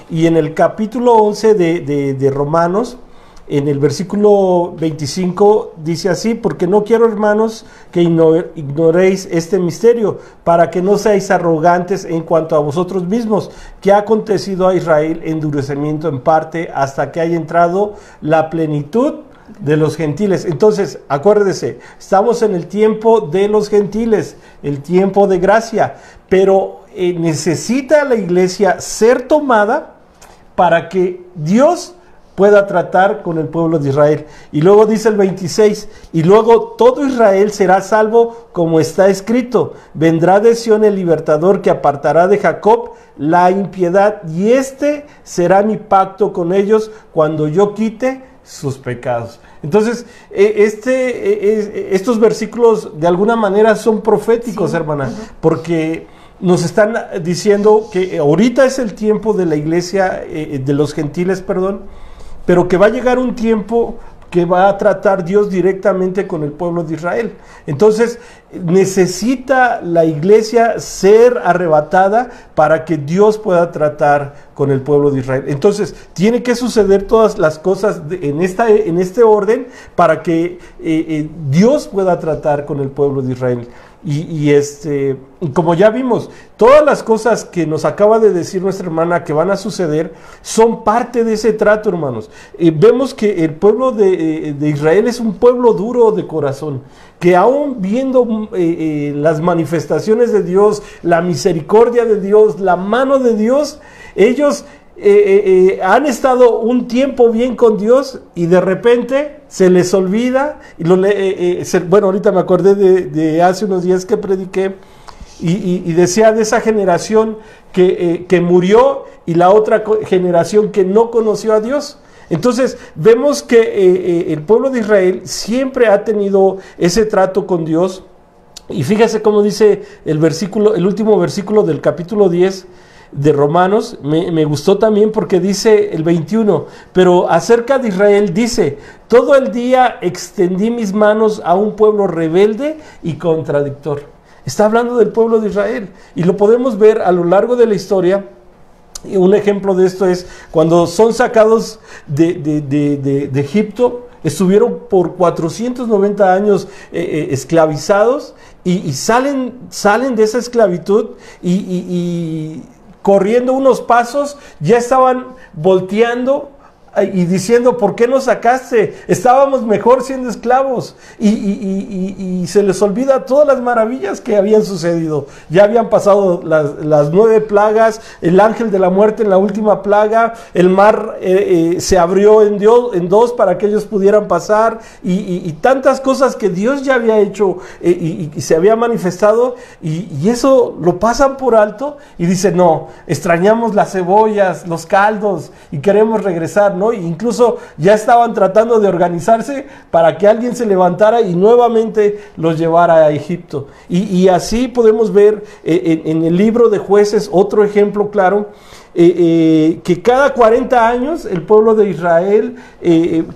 S2: y en el capítulo 11 de Romanos, en el versículo 25 dice así: porque no quiero, hermanos, que ignoréis este misterio, para que no seáis arrogantes en cuanto a vosotros mismos, que ha acontecido a Israel endurecimiento en parte, hasta que haya entrado la plenitud de los gentiles. Entonces, acuérdese, estamos en el tiempo de los gentiles, el tiempo de gracia, pero necesita la iglesia ser tomada para que Dios pueda tratar con el pueblo de Israel. Y luego dice el 26, y luego todo Israel será salvo, como está escrito: vendrá de Sión el libertador, que apartará de Jacob la impiedad, y este será mi pacto con ellos cuando yo quite sus pecados. Entonces, estos versículos de alguna manera son proféticos, sí, hermana, porque nos están diciendo que ahorita es el tiempo de la iglesia, de los gentiles, perdón, pero que va a llegar un tiempo que va a tratar Dios directamente con el pueblo de Israel. Entonces, necesita la iglesia ser arrebatada para que Dios pueda tratar con el pueblo de Israel. Entonces, tiene que suceder todas las cosas en este orden para que Dios pueda tratar con el pueblo de Israel. Y como ya vimos, todas las cosas que nos acaba de decir nuestra hermana que van a suceder son parte de ese trato, hermanos. Vemos que el pueblo de Israel es un pueblo duro de corazón, que aún viendo las manifestaciones de Dios, la misericordia de Dios, la mano de Dios, ellos han estado un tiempo bien con Dios y de repente se les olvida. Bueno, ahorita me acordé de hace unos días que prediqué y decía de esa generación que murió y la otra generación que no conoció a Dios. Entonces vemos que el pueblo de Israel siempre ha tenido ese trato con Dios. Y fíjese cómo dice el último versículo del capítulo 10 de Romanos. Me gustó también porque dice el 21, pero acerca de Israel dice: todo el día extendí mis manos a un pueblo rebelde y contradictor. Está hablando del pueblo de Israel y lo podemos ver a lo largo de la historia. Y un ejemplo de esto es cuando son sacados de Egipto. Estuvieron por 490 años esclavizados y salen de esa esclavitud y corriendo unos pasos ya estaban volteando y diciendo: ¿por qué nos sacaste? Estábamos mejor siendo esclavos. Y se les olvida todas las maravillas que habían sucedido. Ya habían pasado las 9 plagas, el ángel de la muerte en la última plaga, el mar se abrió en 2 para que ellos pudieran pasar, y tantas cosas que Dios ya había hecho y se había manifestado, y eso lo pasan por alto y dicen: no, extrañamos las cebollas, los caldos y queremos regresar, ¿no? Incluso ya estaban tratando de organizarse para que alguien se levantara y nuevamente los llevara a Egipto. Y así podemos ver en el libro de Jueces otro ejemplo claro, que cada 40 años el pueblo de Israel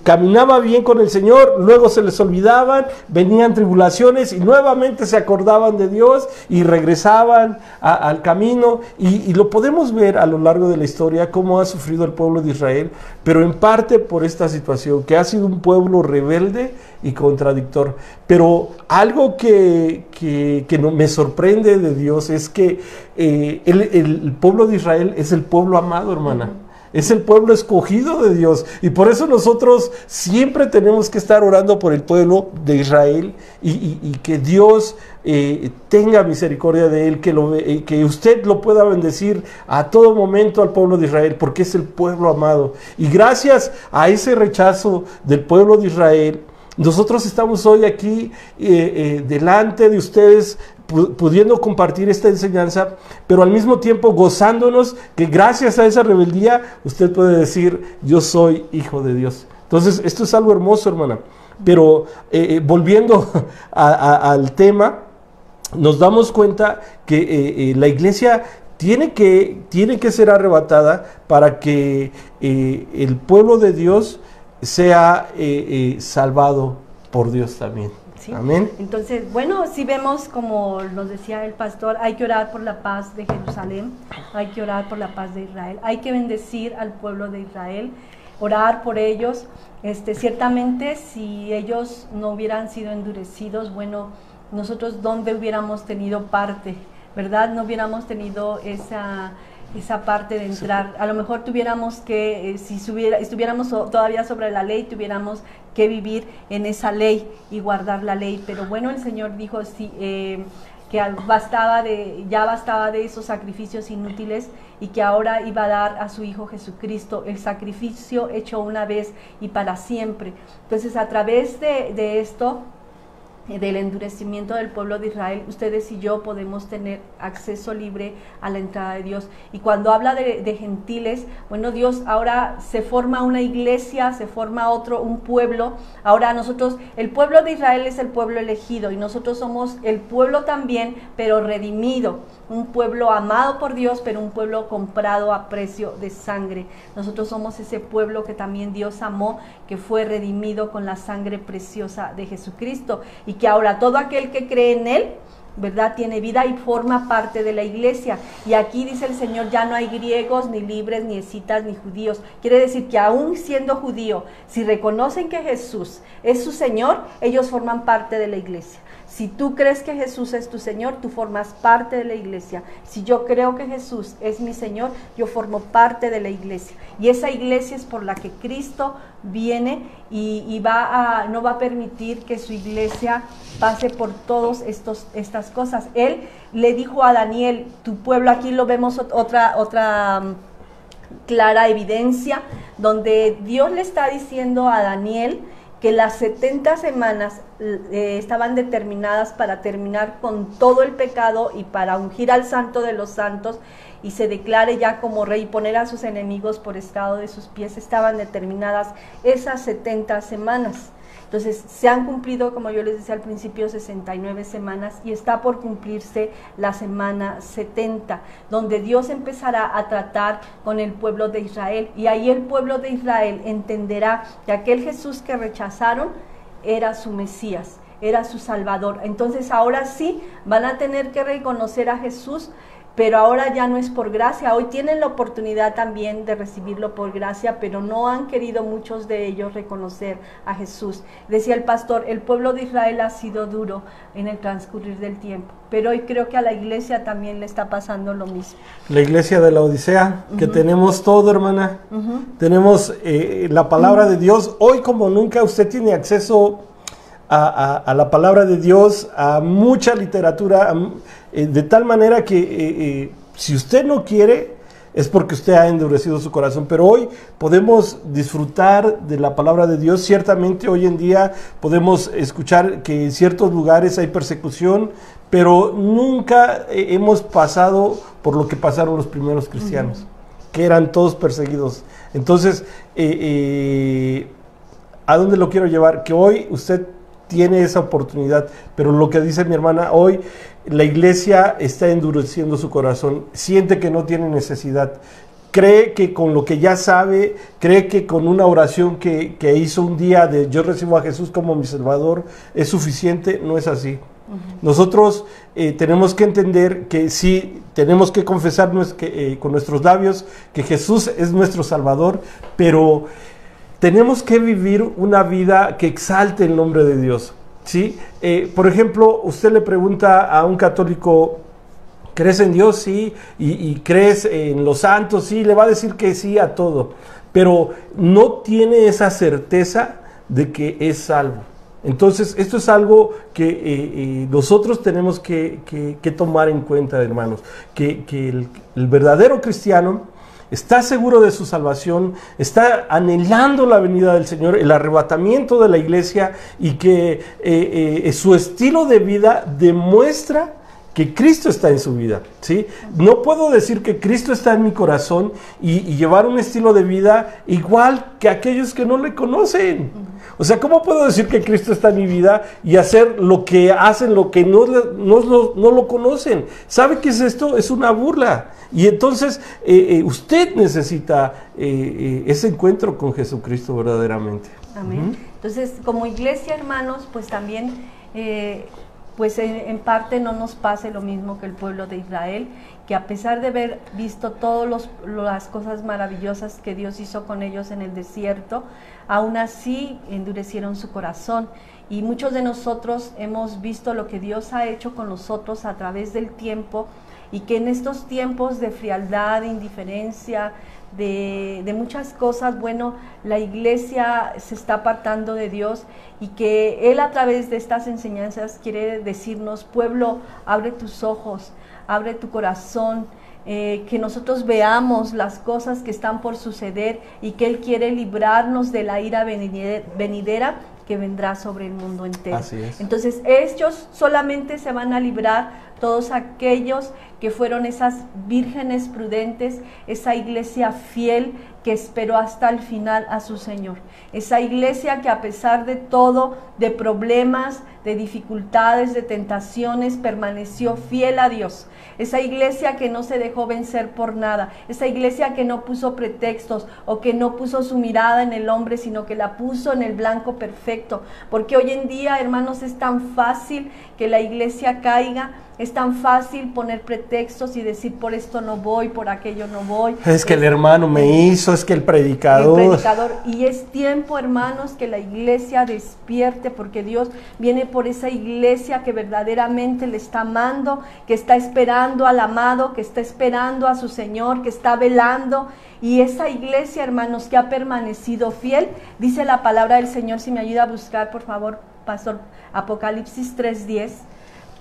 S2: caminaba bien con el Señor, luego se les olvidaban, venían tribulaciones y nuevamente se acordaban de Dios y regresaban al camino, y lo podemos ver a lo largo de la historia cómo ha sufrido el pueblo de Israel, pero en parte por esta situación, que ha sido un pueblo rebelde y contradictor. Pero algo que no, me sorprende de Dios es que el pueblo de Israel es el pueblo amado, hermana. Es el pueblo escogido de Dios, y por eso nosotros siempre tenemos que estar orando por el pueblo de Israel y que Dios tenga misericordia de él, que usted lo pueda bendecir a todo momento al pueblo de Israel, porque es el pueblo amado. Y gracias a ese rechazo del pueblo de Israel, nosotros estamos hoy aquí delante de ustedes, pudiendo compartir esta enseñanza, pero al mismo tiempo gozándonos que gracias a esa rebeldía usted puede decir: yo soy hijo de Dios. Entonces esto es algo hermoso, hermana. Pero volviendo al tema, nos damos cuenta que la iglesia tiene que ser arrebatada para que el pueblo de Dios sea salvado por Dios también.
S1: ¿Sí?
S2: Amén.
S1: Entonces, bueno, si vemos, como nos decía el pastor, hay que orar por la paz de Jerusalén, hay que orar por la paz de Israel, hay que bendecir al pueblo de Israel, orar por ellos. Ciertamente, si ellos no hubieran sido endurecidos, bueno, nosotros ¿dónde hubiéramos tenido parte? ¿Verdad? No hubiéramos tenido esa parte de entrar. A lo mejor tuviéramos que, si estuviéramos todavía sobre la ley, tuviéramos que vivir en esa ley y guardar la ley. Pero bueno, el Señor dijo que ya bastaba de esos sacrificios inútiles, y que ahora iba a dar a su Hijo Jesucristo, el sacrificio hecho una vez y para siempre. Entonces, a través de esto, del endurecimiento del pueblo de Israel, ustedes y yo podemos tener acceso libre a la entrada de Dios. Y cuando habla de gentiles, bueno, Dios ahora se forma una iglesia, se forma un pueblo. Ahora nosotros, el pueblo de Israel es el pueblo elegido y nosotros somos el pueblo también, pero redimido. Un pueblo amado por Dios, pero un pueblo comprado a precio de sangre. Nosotros somos ese pueblo que también Dios amó, que fue redimido con la sangre preciosa de Jesucristo, y que ahora todo aquel que cree en Él, ¿verdad?, tiene vida y forma parte de la iglesia. Y aquí dice el Señor, ya no hay griegos, ni libres, ni escitas, ni judíos. Quiere decir que aún siendo judío, si reconocen que Jesús es su Señor, ellos forman parte de la iglesia. Si tú crees que Jesús es tu Señor, tú formas parte de la iglesia. Si yo creo que Jesús es mi Señor, yo formo parte de la iglesia. Y esa iglesia es por la que Cristo viene y no va a permitir que su iglesia pase por todas estas cosas. Él le dijo a Daniel, tu pueblo, aquí lo vemos otra clara evidencia, donde Dios le está diciendo a Daniel que las 70 semanas estaban determinadas para terminar con todo el pecado y para ungir al Santo de los Santos y se declare ya como rey y poner a sus enemigos por estrado de sus pies. Estaban determinadas esas 70 semanas. Entonces se han cumplido, como yo les decía al principio, 69 semanas y está por cumplirse la semana 70, donde Dios empezará a tratar con el pueblo de Israel, y ahí el pueblo de Israel entenderá que aquel Jesús que rechazaron era su Mesías, era su Salvador. Entonces ahora sí van a tener que reconocer a Jesús, pero ahora ya no es por gracia. Hoy tienen la oportunidad también de recibirlo por gracia, pero no han querido muchos de ellos reconocer a Jesús. Decía el pastor, el pueblo de Israel ha sido duro en el transcurrir del tiempo, pero hoy creo que a la iglesia también le está pasando lo mismo.
S2: La iglesia de la Odisea, que tenemos todo, hermana, tenemos la palabra de Dios. Hoy como nunca usted tiene acceso a la palabra de Dios, a mucha literatura, de tal manera que si usted no quiere, es porque usted ha endurecido su corazón. Pero hoy podemos disfrutar de la palabra de Dios. Ciertamente hoy en día podemos escuchar que en ciertos lugares hay persecución, pero nunca hemos pasado por lo que pasaron los primeros cristianos, que eran todos perseguidos. Entonces, ¿a dónde lo quiero llevar? Que hoy usted tiene esa oportunidad, pero lo que dice mi hermana, hoy la iglesia está endureciendo su corazón, siente que no tiene necesidad, cree que con lo que ya sabe, cree que con una oración que hizo un día de yo recibo a Jesús como mi Salvador es suficiente. No es así. Nosotros tenemos que entender que sí, tenemos que confesar con nuestros labios que Jesús es nuestro Salvador, pero tenemos que vivir una vida que exalte el nombre de Dios, ¿sí? Por ejemplo, usted le pregunta a un católico, ¿crees en Dios? Sí. ¿Y crees en los santos? Sí. Le va a decir que sí a todo, pero no tiene esa certeza de que es salvo. Entonces, esto es algo que nosotros tenemos que tomar en cuenta, hermanos, que el verdadero cristiano está seguro de su salvación, está anhelando la venida del Señor, el arrebatamiento de la iglesia, y que su estilo de vida demuestra que Cristo está en su vida, ¿sí? No puedo decir que Cristo está en mi corazón y llevar un estilo de vida igual que aquellos que no le conocen. O sea, ¿cómo puedo decir que Cristo está en mi vida y hacer lo que hacen, lo que no lo conocen? ¿Sabe qué es esto? Es una burla. Y entonces usted necesita ese encuentro con Jesucristo verdaderamente.
S1: Amén. Entonces, como iglesia, hermanos, pues también pues en parte no nos pase lo mismo que el pueblo de Israel, que a pesar de haber visto todas las cosas maravillosas que Dios hizo con ellos en el desierto, aún así endurecieron su corazón. Y muchos de nosotros hemos visto lo que Dios ha hecho con nosotros a través del tiempo, y que en estos tiempos de frialdad, de indiferencia, de muchas cosas, bueno, la iglesia se está apartando de Dios, y que Él a través de estas enseñanzas quiere decirnos: pueblo, abre tus ojos, abre tu corazón, que nosotros veamos las cosas que están por suceder, y que Él quiere librarnos de la ira venidera, que vendrá sobre el mundo entero.
S2: Así es.
S1: Entonces ellos solamente se van a librar todos aquellos que fueron esas vírgenes prudentes, esa iglesia fiel que esperó hasta el final a su Señor. Esa iglesia que a pesar de todo, de problemas, de dificultades, de tentaciones, permaneció fiel a Dios. Esa iglesia que no se dejó vencer por nada. Esa iglesia que no puso pretextos o que no puso su mirada en el hombre, sino que la puso en el blanco perfecto. Porque hoy en día, hermanos, es tan fácil que la iglesia caiga. Es tan fácil poner pretextos y decir por esto no voy, por aquello no voy.
S2: Es que el hermano me hizo, es que el predicador.
S1: Y es tiempo, hermanos, que la iglesia despierte, porque Dios viene por esa iglesia que verdaderamente le está amando, que está esperando al amado, que está esperando a su Señor, que está velando. Y esa iglesia, hermanos, que ha permanecido fiel, dice la palabra del Señor, si me ayuda a buscar, por favor, Pastor, Apocalipsis 3:10.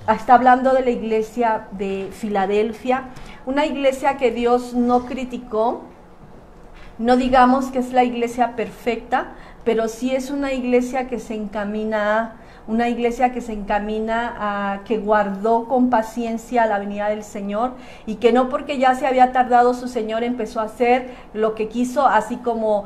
S1: Está hablando de la iglesia de Filadelfia, una iglesia que Dios no criticó. No digamos que es la iglesia perfecta, pero sí es una iglesia que se encamina a, que guardó con paciencia la venida del Señor, y que no porque ya se había tardado su Señor empezó a hacer lo que quiso, así como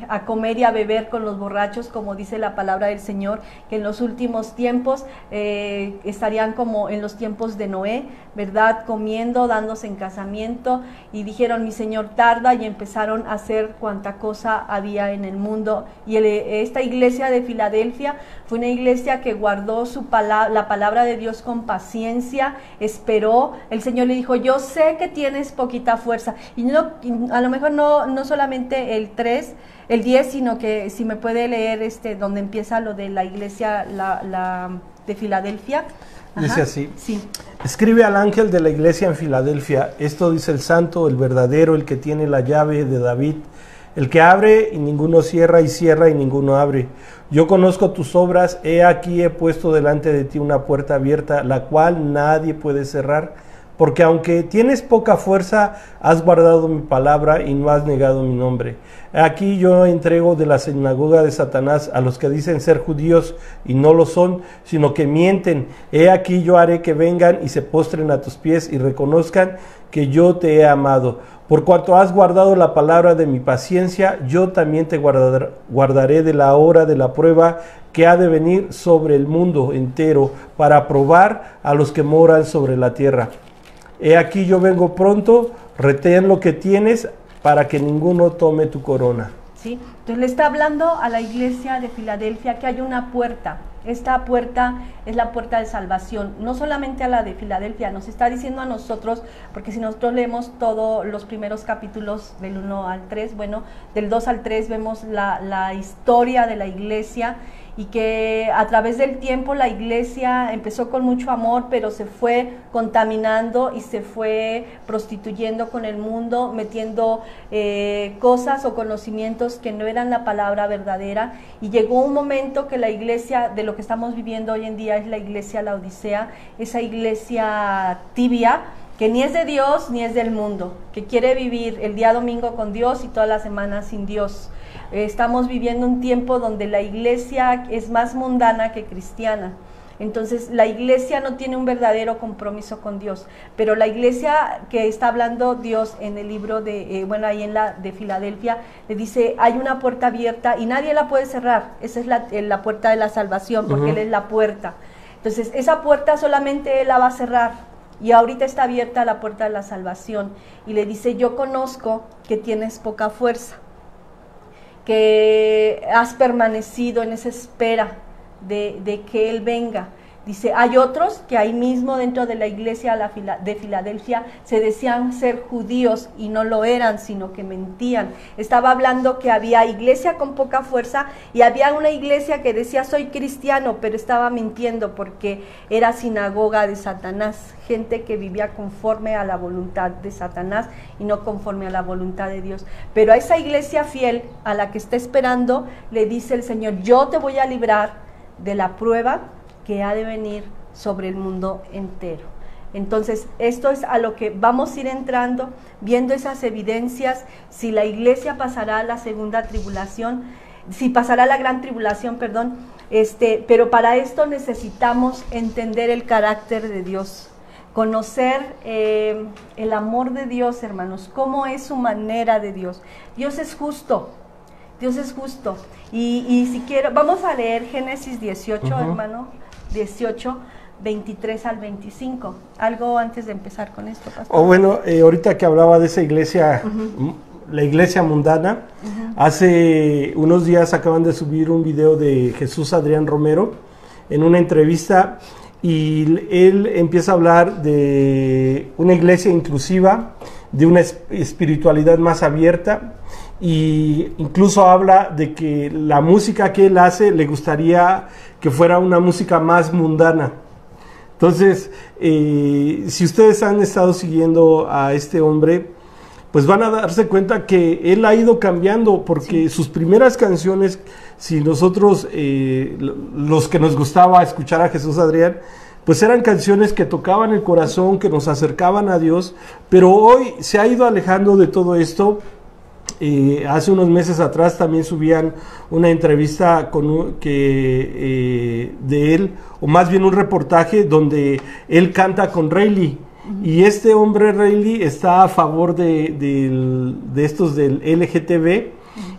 S1: a comer y a beber con los borrachos, como dice la palabra del Señor, que en los últimos tiempos estarían como en los tiempos de Noé, ¿verdad? Comiendo, dándose en casamiento, y dijeron, mi Señor tarda, y empezaron a hacer cuanta cosa había en el mundo. Y esta iglesia de Filadelfia fue una iglesia que guardó la palabra de Dios con paciencia, esperó. El Señor le dijo, yo sé que tienes poquita fuerza. Y a lo mejor no solamente el 10, sino que si me puede leer donde empieza lo de la iglesia de Filadelfia. Ajá.
S2: Dice así,
S1: sí.
S2: Escribe al ángel de la iglesia en Filadelfia, esto dice el santo, el verdadero, el que tiene la llave de David, el que abre y ninguno cierra, y cierra y ninguno abre. Yo conozco tus obras, he aquí he puesto delante de ti una puerta abierta, la cual nadie puede cerrar, porque aunque tienes poca fuerza, has guardado mi palabra y no has negado mi nombre. Aquí yo entrego de la sinagoga de Satanás a los que dicen ser judíos y no lo son, sino que mienten. He aquí yo haré que vengan y se postren a tus pies y reconozcan que yo te he amado. Por cuanto has guardado la palabra de mi paciencia, yo también te guardaré de la hora de la prueba que ha de venir sobre el mundo entero, para probar a los que moran sobre la tierra. He aquí yo vengo pronto, retén lo que tienes, para que ninguno tome tu corona.
S1: ¿Sí? Entonces le está hablando a la iglesia de Filadelfia que hay una puerta. Esta puerta es la puerta de salvación, no solamente a la de Filadelfia, nos está diciendo a nosotros, porque si nosotros leemos todos los primeros capítulos del 1 al 3, bueno, del 2 al 3 vemos la historia de la iglesia, y que a través del tiempo la iglesia empezó con mucho amor, pero se fue contaminando y se fue prostituyendo con el mundo, metiendo cosas o conocimientos que no eran la palabra verdadera, y llegó un momento que la iglesia, de lo que estamos viviendo hoy en día, es la iglesia Laodicea, esa iglesia tibia, que ni es de Dios ni es del mundo, que quiere vivir el día domingo con Dios y toda la semana sin Dios. Estamos viviendo un tiempo donde la iglesia es más mundana que cristiana. Entonces la iglesia no tiene un verdadero compromiso con Dios, pero la iglesia que está hablando Dios en el libro de, ahí en la de Filadelfia, le dice, hay una puerta abierta y nadie la puede cerrar. Esa es la puerta de la salvación, porque Él es la puerta. Entonces esa puerta solamente Él la va a cerrar, y ahorita está abierta la puerta de la salvación, y le dice, yo conozco que tienes poca fuerza, que has permanecido en esa espera de que Él venga. Dice, hay otros que ahí mismo dentro de la iglesia de Filadelfia se decían ser judíos y no lo eran, sino que mentían. Estaba hablando que había iglesia con poca fuerza y había una iglesia que decía soy cristiano, pero estaba mintiendo porque era sinagoga de Satanás, gente que vivía conforme a la voluntad de Satanás y no conforme a la voluntad de Dios. Pero a esa iglesia fiel, a la que está esperando, le dice el Señor, yo te voy a librar de la prueba que ha de venir sobre el mundo entero. Entonces, esto es a lo que vamos a ir entrando, viendo esas evidencias, si la iglesia pasará a la segunda tribulación. si pasará la gran tribulación, perdón, pero para esto necesitamos entender el carácter de Dios, conocer el amor de Dios, hermanos, cómo es su manera de Dios. Dios es justo, Dios es justo. Y si quiero, vamos a leer Génesis 18, hermano, 18, 23 al 25. Algo antes de empezar con esto, pastor.
S2: Bueno, ahorita que hablaba de esa iglesia, la iglesia mundana, hace unos días acaban de subir un video de Jesús Adrián Romero en una entrevista, y él empieza a hablar de una iglesia inclusiva, de una espiritualidad más abierta, y incluso habla de que la música que él hace le gustaría que fuera una música más mundana. Entonces, si ustedes han estado siguiendo a este hombre, pues van a darse cuenta que él ha ido cambiando, porque sus primeras canciones, si nosotros, los que nos gustaba escuchar a Jesús Adrián, pues eran canciones que tocaban el corazón, que nos acercaban a Dios, pero hoy se ha ido alejando de todo esto. Hace unos meses atrás también subían una entrevista de él, o más bien un reportaje donde él canta con Rayleigh. Y este hombre Rayleigh está a favor de estos del LGTB,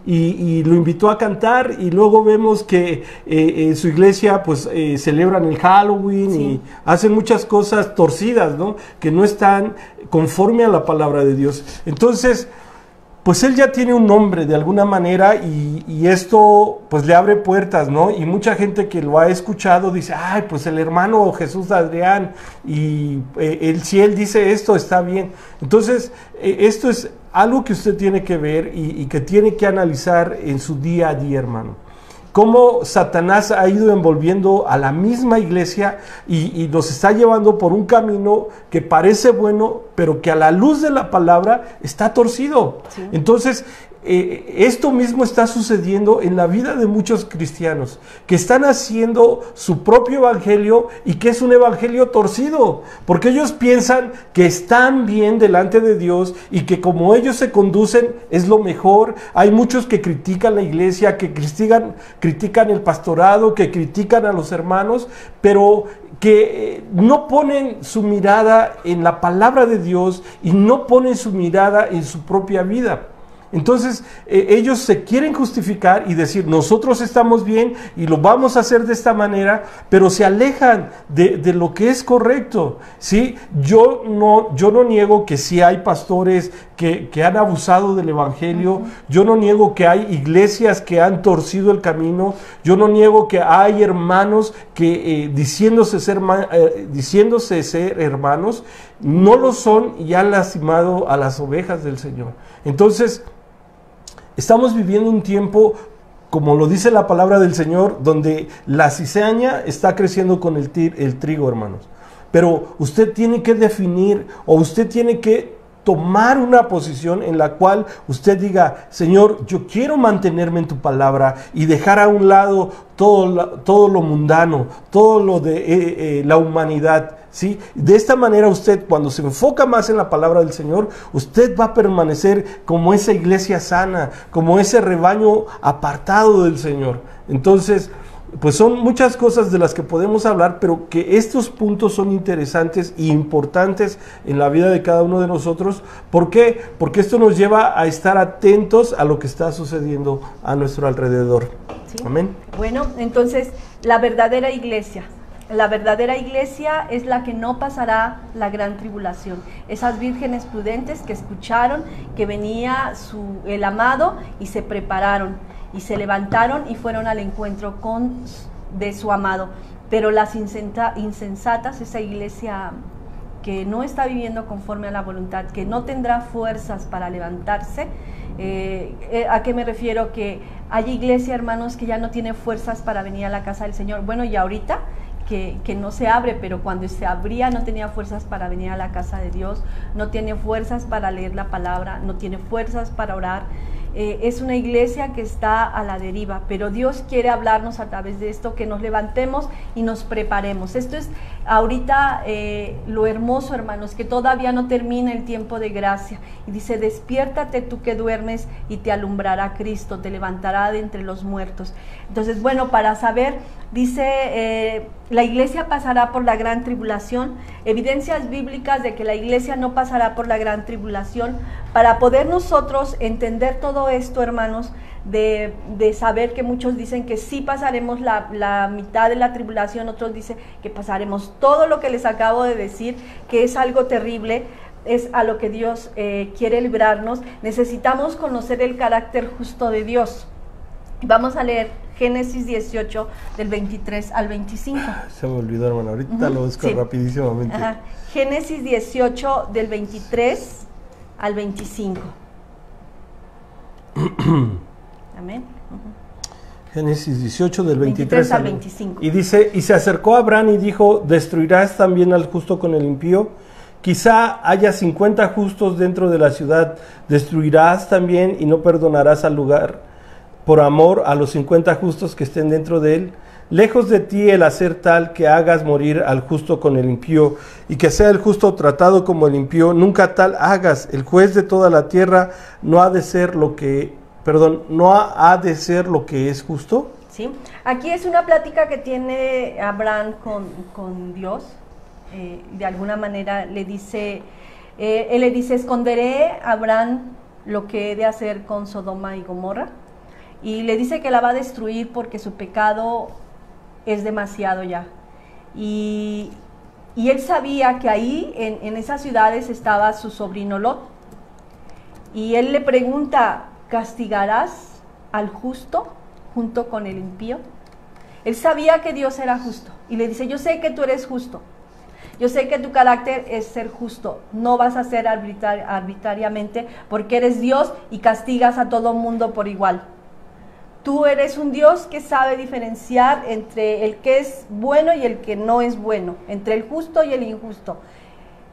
S2: y lo invitó a cantar, y luego vemos que en su iglesia pues celebran el Halloween y hacen muchas cosas torcidas, ¿no? Que no están conforme a la palabra de Dios. Entonces, pues él ya tiene un nombre de alguna manera, y esto pues le abre puertas, ¿no? Y mucha gente que lo ha escuchado dice, ay, pues el hermano Jesús Adrián, y si él dice esto, está bien. Entonces, esto es algo que usted tiene que ver y que tiene que analizar en su día a día, hermano. Cómo Satanás ha ido envolviendo a la misma iglesia y nos está llevando por un camino que parece bueno, pero que a la luz de la palabra está torcido. Sí. Entonces, esto mismo está sucediendo en la vida de muchos cristianos, que están haciendo su propio evangelio, y que es un evangelio torcido, porque ellos piensan que están bien delante de Dios, y que como ellos se conducen es lo mejor. Hay muchos que critican la iglesia, que critican el pastorado, que critican a los hermanos, pero que no ponen su mirada en la palabra de Dios, y no ponen su mirada en su propia vida. Entonces ellos se quieren justificar y decir, nosotros estamos bien y lo vamos a hacer de esta manera, pero se alejan de lo que es correcto, ¿sí? Yo no niego que sí hay pastores que han abusado del evangelio. Yo no niego que hay iglesias que han torcido el camino. Yo no niego que hay hermanos que diciéndose ser hermanos, no lo son, y han lastimado a las ovejas del Señor. Entonces, estamos viviendo un tiempo, como lo dice la palabra del Señor, donde la cizaña está creciendo con el trigo, hermanos. Pero usted tiene que definir, o usted tiene que tomar una posición en la cual usted diga, Señor, yo quiero mantenerme en tu palabra, y dejar a un lado todo lo mundano, todo lo de la humanidad, ¿sí? De esta manera usted, cuando se enfoca más en la palabra del Señor, usted va a permanecer como esa iglesia sana, como ese rebaño apartado del Señor. Entonces, pues son muchas cosas de las que podemos hablar, pero que estos puntos son interesantes e importantes en la vida de cada uno de nosotros. ¿Por qué? Porque esto nos lleva a estar atentos a lo que está sucediendo a nuestro alrededor. ¿Sí? Amén.
S1: Bueno, entonces, la verdadera iglesia es la que no pasará la gran tribulación. Esas vírgenes prudentes que escucharon que venía el amado, y se prepararon y se levantaron y fueron al encuentro de su amado. Pero las insensatas, esa iglesia que no está viviendo conforme a la voluntad, que no tendrá fuerzas para levantarse. ¿A qué me refiero? Que hay iglesia, hermanos, que ya no tiene fuerzas para venir a la casa del Señor. Bueno, y ahorita que no se abre, pero cuando se abría no tenía fuerzas para venir a la casa de Dios, no tiene fuerzas para leer la palabra, no tiene fuerzas para orar. es una iglesia que está a la deriva, pero Dios quiere hablarnos a través de esto, que nos levantemos y nos preparemos. Esto es ahorita lo hermoso, hermanos, que todavía no termina el tiempo de gracia. Y dice, despiértate tú que duermes y te alumbrará Cristo, te levantará de entre los muertos. Entonces, bueno, para saber, dice, la iglesia pasará por la gran tribulación. Evidencias bíblicas de que la iglesia no pasará por la gran tribulación. Para poder nosotros entender todo esto, hermanos, de saber que muchos dicen que sí pasaremos la mitad de la tribulación, otros dicen que pasaremos todo lo que les acabo de decir, que es algo terrible, es a lo que Dios quiere librarnos. Necesitamos conocer el carácter justo de Dios. Vamos a leer Génesis 18, del 23 al 25.
S2: Se me olvidó, hermano, ahorita lo busco rapidísimamente.
S1: Ajá. Génesis 18, del 23 al 25. Amén.
S2: Génesis 18 del 23
S1: al 25.
S2: Y dice, y se acercó a Abraham y dijo, ¿destruirás también al justo con el impío? Quizá haya 50 justos dentro de la ciudad, ¿destruirás también y no perdonarás al lugar por amor a los 50 justos que estén dentro de él? Lejos de ti el hacer tal que hagas morir al justo con el impío, y que sea el justo tratado como el impío, nunca tal hagas. El juez de toda la tierra no ha de ser lo que, no ha de ser lo que es justo.
S1: Sí, aquí es una plática que tiene Abraham con Dios. De alguna manera le dice, él le dice, esconderé a Abraham lo que he de hacer con Sodoma y Gomorra, y le dice que la va a destruir porque su pecado es demasiado ya. Y él sabía que ahí, en esas ciudades, estaba su sobrino Lot. Y él le pregunta, ¿castigarás al justo junto con el impío? Él sabía que Dios era justo. Y le dice, yo sé que tú eres justo. Yo sé que tu carácter es ser justo. No vas a ser arbitrariamente, porque eres Dios y castigas a todo mundo por igual. Tú eres un Dios que sabe diferenciar entre el que es bueno y el que no es bueno, entre el justo y el injusto,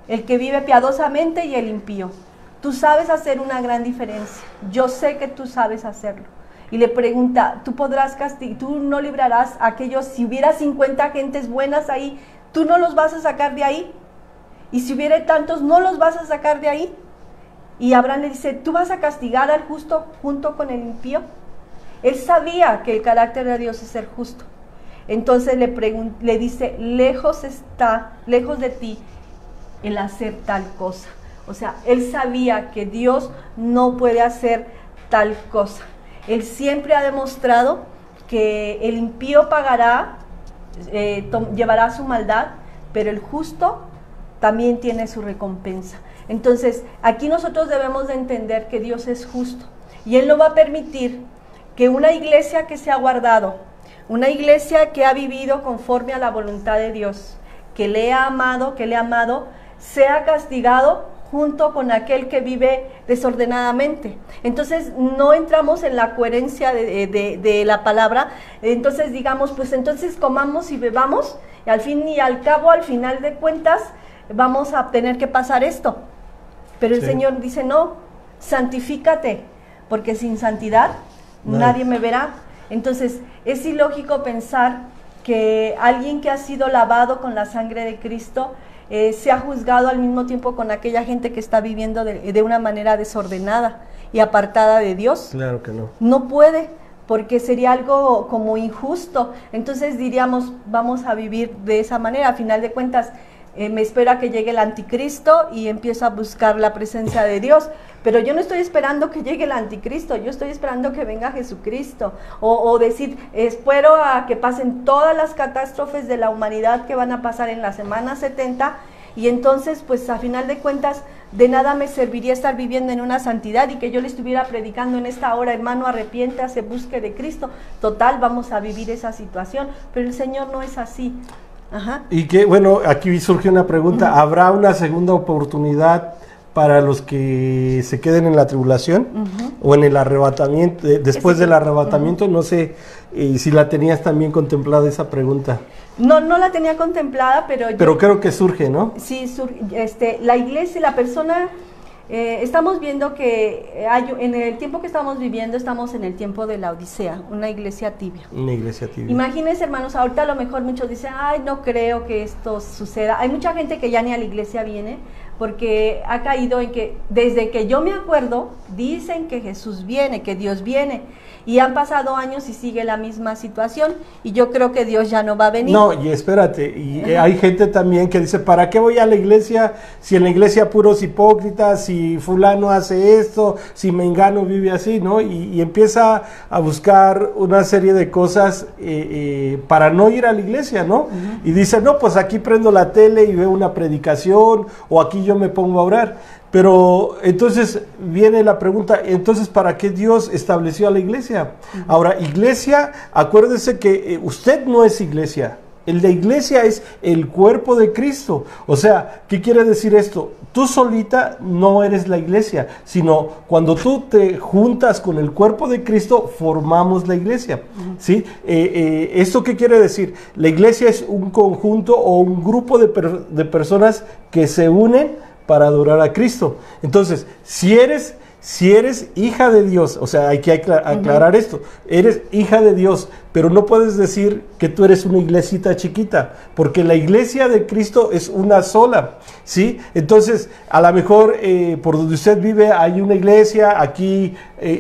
S1: el que vive piadosamente y el impío. Tú sabes hacer una gran diferencia. Yo sé que tú sabes hacerlo. Y le pregunta, ¿tú podrás castigar? ¿Tú no librarás a aquellos? Si hubiera 50 gentes buenas ahí, ¿tú no los vas a sacar de ahí? Y si hubiera tantos, ¿no los vas a sacar de ahí? Y Abraham le dice, ¿tú vas a castigar al justo junto con el impío? Él sabía que el carácter de Dios es ser justo. Entonces le dice, lejos de ti el hacer tal cosa. O sea, él sabía que Dios no puede hacer tal cosa. Él siempre ha demostrado que el impío pagará, llevará su maldad, pero el justo también tiene su recompensa. Entonces, aquí nosotros debemos de entender que Dios es justo y Él no va a permitir que una iglesia que se ha guardado, una iglesia que ha vivido conforme a la voluntad de Dios, que le ha amado, sea castigado junto con aquel que vive desordenadamente. Entonces no entramos en la coherencia de la palabra. Entonces digamos, pues entonces comamos y bebamos, y al fin y al cabo, al final de cuentas, vamos a tener que pasar esto. Pero el Señor dice, no, santifícate, porque sin santidad nadie me verá. Entonces es ilógico pensar que alguien que ha sido lavado con la sangre de Cristo sea juzgado al mismo tiempo con aquella gente que está viviendo de una manera desordenada y apartada de Dios.
S2: Claro que no.
S1: No puede, porque sería algo como injusto. Entonces diríamos, vamos a vivir de esa manera. A final de cuentas, me espera que llegue el anticristo y empiezo a buscar la presencia de Dios. Pero yo no estoy esperando que llegue el anticristo, yo estoy esperando que venga Jesucristo. O decir, espero a que pasen todas las catástrofes de la humanidad que van a pasar en la semana 70, y entonces, pues a final de cuentas, de nada me serviría estar viviendo en una santidad y que yo le estuviera predicando en esta hora, hermano, arrepiéntase, busque de Cristo. Total, vamos a vivir esa situación, pero el Señor no es así. Ajá.
S2: Y que, bueno, aquí surge una pregunta, ¿habrá una segunda oportunidad para los que se queden en la tribulación o en el arrebatamiento, después del arrebatamiento? No sé si la tenías también contemplada esa pregunta.
S1: No la tenía contemplada, pero
S2: creo que surge, ¿no?
S1: Sí, la iglesia, la persona Estamos viendo que en el tiempo que estamos viviendo, estamos en el tiempo de la Odisea, una iglesia tibia.
S2: Una iglesia tibia.
S1: Imagínense, hermanos, ahorita a lo mejor muchos dicen, ay, no creo que esto suceda. Hay mucha gente que ya ni a la iglesia viene, porque ha caído en que, desde que yo me acuerdo, dicen que Jesús viene, que Dios viene, y han pasado años y sigue la misma situación, y yo creo que Dios ya no va a venir.
S2: No, y espérate, y hay gente también que dice, ¿para qué voy a la iglesia si en la iglesia puros hipócritas, si fulano hace esto, si mengano vive así, ¿no? Y empieza a buscar una serie de cosas para no ir a la iglesia, ¿no? Y dice, no, pues aquí prendo la tele y veo una predicación, o aquí yo me pongo a orar. Pero entonces viene la pregunta, entonces ¿para qué Dios estableció a la iglesia? Ahora, iglesia, acuérdese que usted no es iglesia. La iglesia es el cuerpo de Cristo. O sea, ¿qué quiere decir esto? Tú solita no eres la iglesia, sino cuando tú te juntas con el cuerpo de Cristo, formamos la iglesia. ¿Sí? ¿Esto qué quiere decir? La iglesia es un conjunto o un grupo de personas que se unen para adorar a Cristo. Entonces, si eres hija de Dios, o sea, hay que aclarar esto, eres hija de Dios, pero no puedes decir que tú eres una iglesita chiquita, porque la iglesia de Cristo es una sola, ¿sí? Entonces, a lo mejor por donde usted vive hay una iglesia, aquí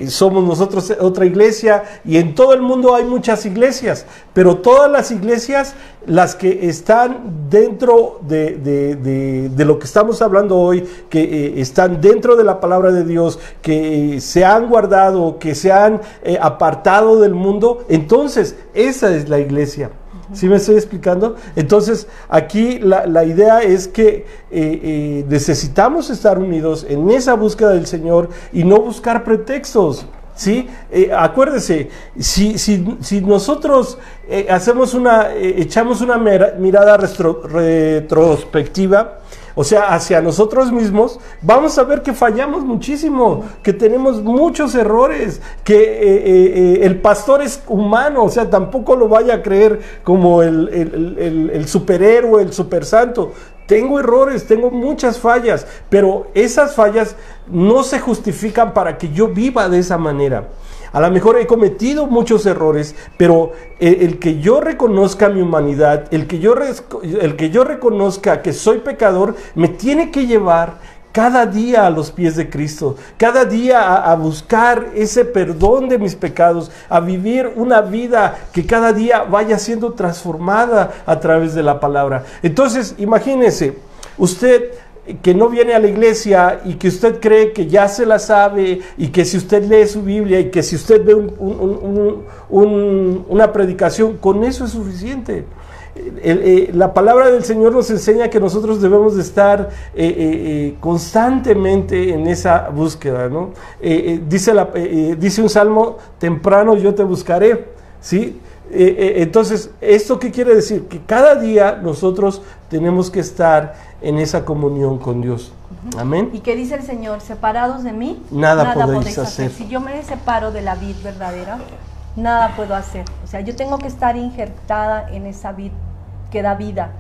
S2: somos nosotros otra iglesia, y en todo el mundo hay muchas iglesias, pero todas las iglesias, las que están dentro de lo que estamos hablando hoy, que están dentro de la palabra de Dios, que se han guardado, que se han apartado del mundo, entonces esa es la iglesia. ¿Sí me estoy explicando? Entonces aquí la idea es que necesitamos estar unidos en esa búsqueda del Señor y no buscar pretextos. ¿Sí? Acuérdese, si nosotros echamos una mirada retrospectiva, o sea, hacia nosotros mismos, vamos a ver que fallamos muchísimo, que tenemos muchos errores, que el pastor es humano, o sea, tampoco lo vaya a creer como el superhéroe, el supersanto. Tengo errores, tengo muchas fallas, pero esas fallas no se justifican para que yo viva de esa manera. A lo mejor he cometido muchos errores, pero el que yo reconozca mi humanidad, el que yo reconozca que soy pecador, me tiene que llevar cada día a los pies de Cristo, cada día a buscar ese perdón de mis pecados, a vivir una vida que cada día vaya siendo transformada a través de la palabra. Entonces, imagínese, usted que no viene a la iglesia y que usted cree que ya se la sabe, y que si usted lee su Biblia y que si usted ve una predicación, con eso es suficiente. La palabra del Señor nos enseña que nosotros debemos de estar constantemente en esa búsqueda, ¿no? Dice un salmo, temprano yo te buscaré, ¿sí? Entonces, ¿esto qué quiere decir? Que cada día nosotros tenemos que estar en esa comunión con Dios. Amén.
S1: ¿Y qué dice el Señor? Separados de mí,
S2: nada podéis hacer.
S1: Si yo me separo de la vid verdadera, nada puedo hacer. O sea, yo tengo que estar injertada en esa vid que da vida,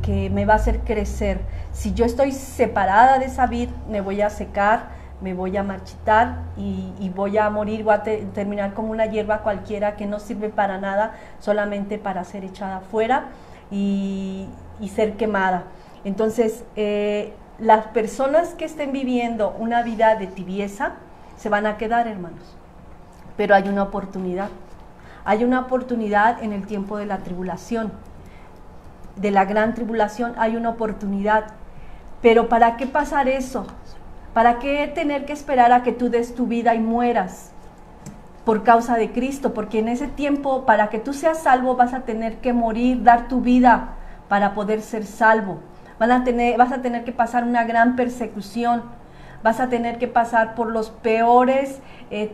S1: que me va a hacer crecer. Si yo estoy separada de esa vid, me voy a secar, me voy a marchitar y voy a morir, voy a terminar como una hierba cualquiera que no sirve para nada, solamente para ser echada afuera y ser quemada. Entonces, las personas que estén viviendo una vida de tibieza se van a quedar, hermanos. Pero hay una oportunidad. Hay una oportunidad en el tiempo de la tribulación, de la gran tribulación, hay una oportunidad. Pero ¿para qué pasar eso? ¿Para qué tener que esperar a que tú des tu vida y mueras por causa de Cristo? Porque en ese tiempo, para que tú seas salvo, vas a tener que morir, dar tu vida para poder ser salvo. Vas a tener que pasar una gran persecución, vas a tener que pasar por los peores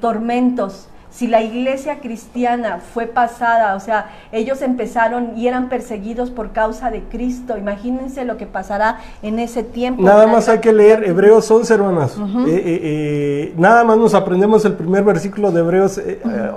S1: tormentos. Si la iglesia cristiana fue pasada, o sea, ellos empezaron y eran perseguidos por causa de Cristo, imagínense lo que pasará en ese tiempo.
S2: Nada más hay que leer Hebreos 11, hermanas. Nada más nos aprendemos el primer versículo de Hebreos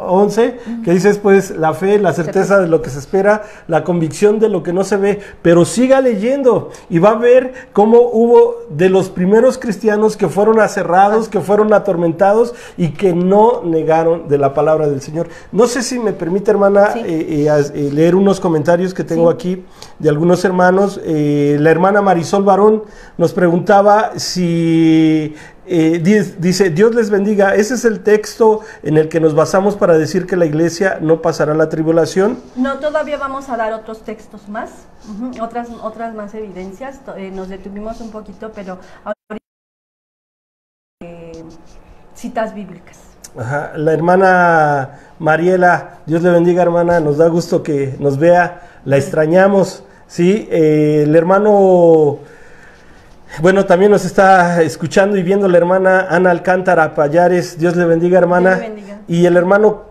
S2: 11, que dice pues la fe, la certeza de lo que se espera, la convicción de lo que no se ve. Pero siga leyendo y va a ver cómo hubo de los primeros cristianos que fueron aserrados, que fueron atormentados y que no negaron de la palabra del Señor. No sé si me permite, hermana, leer unos comentarios que tengo aquí de algunos hermanos. La hermana Marisol Barón nos preguntaba si dice, Dios les bendiga, ¿ese es el texto en el que nos basamos para decir que la iglesia no pasará la tribulación?
S1: No, todavía vamos a dar otros textos más, otras más evidencias. Nos detuvimos un poquito, pero ahorita citas bíblicas.
S2: Ajá. La hermana Mariela, Dios le bendiga, hermana, nos da gusto que nos vea, la extrañamos, ¿sí? El hermano, bueno, también nos está escuchando y viendo la hermana Ana Alcántara Payares, Dios le bendiga, hermana.
S1: Dios le bendiga.
S2: Y el hermano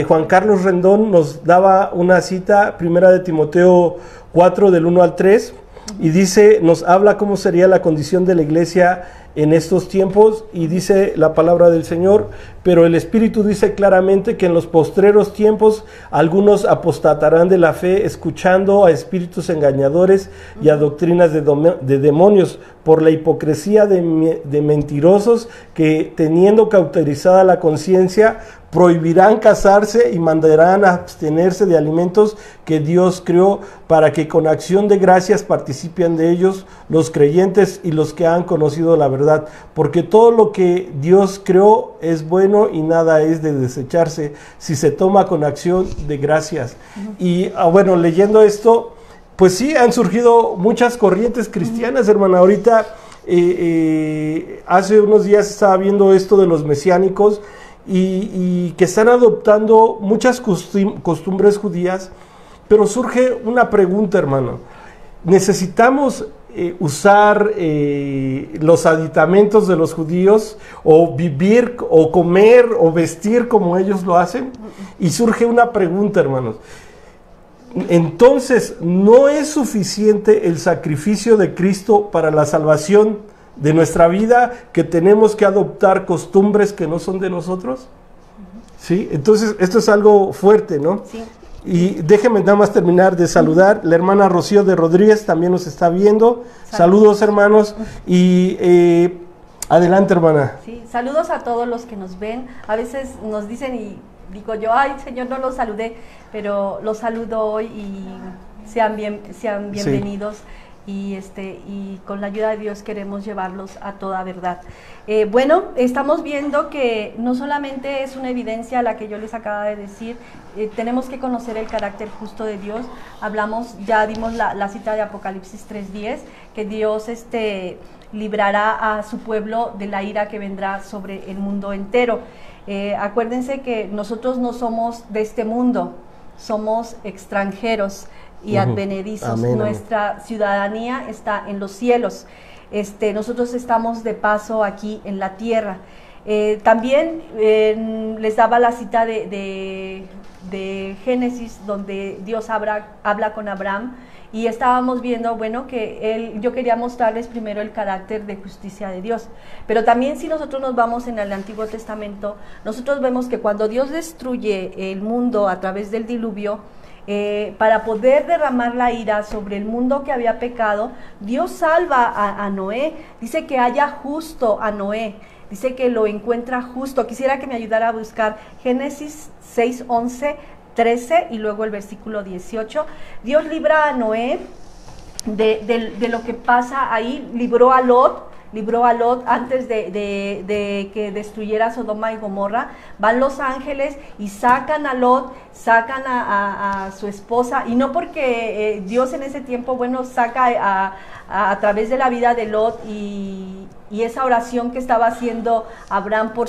S2: Juan Carlos Rendón nos daba una cita, primera de Timoteo 4, del 1 al 3, y dice, nos habla cómo sería la condición de la iglesia en estos tiempos, y dice la palabra del Señor, pero el Espíritu dice claramente que en los postreros tiempos algunos apostatarán de la fe, escuchando a espíritus engañadores y a doctrinas de demonios, por la hipocresía de mentirosos que, teniendo cauterizada la conciencia, prohibirán casarse y mandarán a abstenerse de alimentos que Dios creó, para que con acción de gracias participen de ellos los creyentes y los que han conocido la verdad, porque todo lo que Dios creó es bueno y nada es de desecharse si se toma con acción de gracias. Y bueno, leyendo esto, pues sí, han surgido muchas corrientes cristianas, hermana. Ahorita, hace unos días estaba viendo esto de los mesiánicos, y que están adoptando muchas costumbres judías, pero surge una pregunta, hermano. ¿Necesitamos usar los aditamentos de los judíos, o vivir, o comer, o vestir como ellos lo hacen? Y surge una pregunta, hermanos. Entonces, ¿no es suficiente el sacrificio de Cristo para la salvación de nuestra vida, que tenemos que adoptar costumbres que no son de nosotros? ¿Sí? Entonces, esto es algo fuerte, ¿no?
S1: Sí.
S2: Y déjenme nada más terminar de saludar. La hermana Rocío de Rodríguez también nos está viendo. Saludos, hermanos. Y adelante, hermana.
S1: Sí, saludos a todos los que nos ven. A veces nos dicen y digo yo, ay, Señor, no los saludé, pero los saludo hoy y sean bienvenidos. Sí. Y con la ayuda de Dios queremos llevarlos a toda verdad. Bueno, estamos viendo que no solamente es una evidencia la que yo les acabo de decir, tenemos que conocer el carácter justo de Dios. Ya dimos la cita de Apocalipsis 3:10, que Dios librará a su pueblo de la ira que vendrá sobre el mundo entero. Acuérdense que nosotros no somos de este mundo, somos extranjeros y advenedizos.
S2: Amén,
S1: nuestra
S2: amén.
S1: Ciudadanía está en los cielos. Nosotros estamos de paso aquí en la tierra. También les daba la cita de Génesis, donde Dios habla con Abraham, y estábamos viendo, bueno, que yo quería mostrarles primero el carácter de justicia de Dios, pero también si nosotros nos vamos en el Antiguo Testamento, nosotros vemos que cuando Dios destruye el mundo a través del diluvio, para poder derramar la ira sobre el mundo que había pecado, Dios salva a Noé. Dice que haya justo a Noé, dice que lo encuentra justo. Quisiera que me ayudara a buscar Génesis 6:11, 13 y luego el versículo 18. Dios libra a Noé de lo que pasa ahí. Libró a Lot antes de que destruyera Sodoma y Gomorra. Van los ángeles y sacan a Lot, sacan a su esposa, y no porque Dios en ese tiempo, bueno, saca a través de la vida de Lot y esa oración que estaba haciendo Abraham por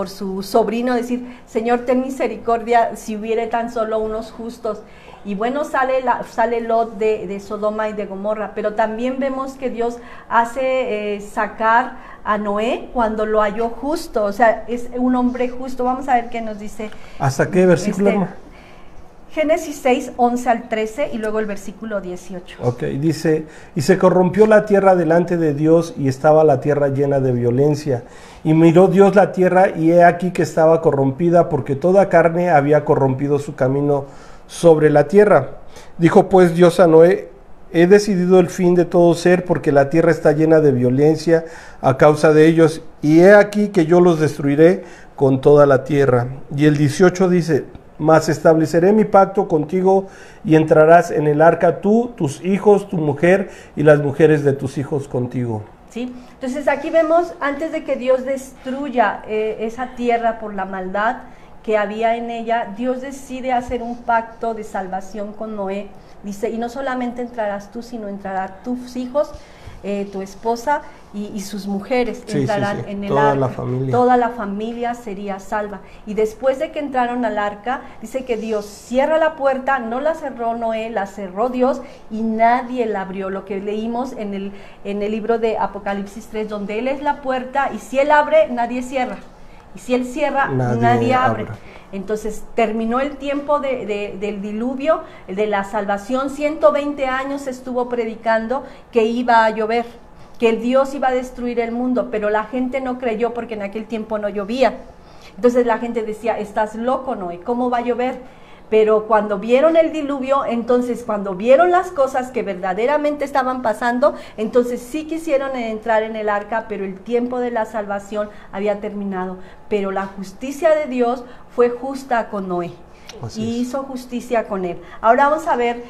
S1: su sobrino, decir, Señor, ten misericordia si hubiere tan solo unos justos. y bueno, sale Lot de Sodoma y de Gomorra, pero también vemos que Dios hace sacar a Noé cuando lo halló justo, o sea, es un hombre justo. Vamos a ver qué nos dice.
S2: ¿Hasta qué versículo, hermano?
S1: Génesis 6, 11 al 13 y luego el versículo 18.
S2: Ok, dice, y se corrompió la tierra delante de Dios y estaba la tierra llena de violencia. Y miró Dios la tierra y he aquí que estaba corrompida porque toda carne había corrompido su camino sobre la tierra. Dijo pues Dios a Noé, he decidido el fin de todo ser porque la tierra está llena de violencia a causa de ellos y he aquí que yo los destruiré con toda la tierra. Y el 18 dice, mas estableceré mi pacto contigo y entrarás en el arca tú, tus hijos, tu mujer y las mujeres de tus hijos contigo.
S1: ¿Sí? Entonces aquí vemos, antes de que Dios destruya esa tierra por la maldad que había en ella, Dios decide hacer un pacto de salvación con Noé. Dice, y no solamente entrarás tú, sino entrarán tus hijos, tu esposa y sus mujeres, entrarán en el arca. Toda la familia sería salva. Y después de que entraron al arca, dice que Dios cierra la puerta, no la cerró Noé, la cerró Dios y nadie la abrió. Lo que leímos en el libro de Apocalipsis 3, donde Él es la puerta y si Él abre, nadie cierra. Y si Él cierra, nadie abre. Entonces terminó el tiempo del diluvio, de la salvación. 120 años estuvo predicando que iba a llover, que el Dios iba a destruir el mundo, pero la gente no creyó porque en aquel tiempo no llovía. Entonces la gente decía, estás loco, Noé, ¿cómo va a llover? Pero cuando vieron el diluvio, entonces cuando vieron las cosas que verdaderamente estaban pasando, entonces sí quisieron entrar en el arca, pero el tiempo de la salvación había terminado. Pero la justicia de Dios fue justa con Noé. Y hizo justicia con él. Ahora vamos a ver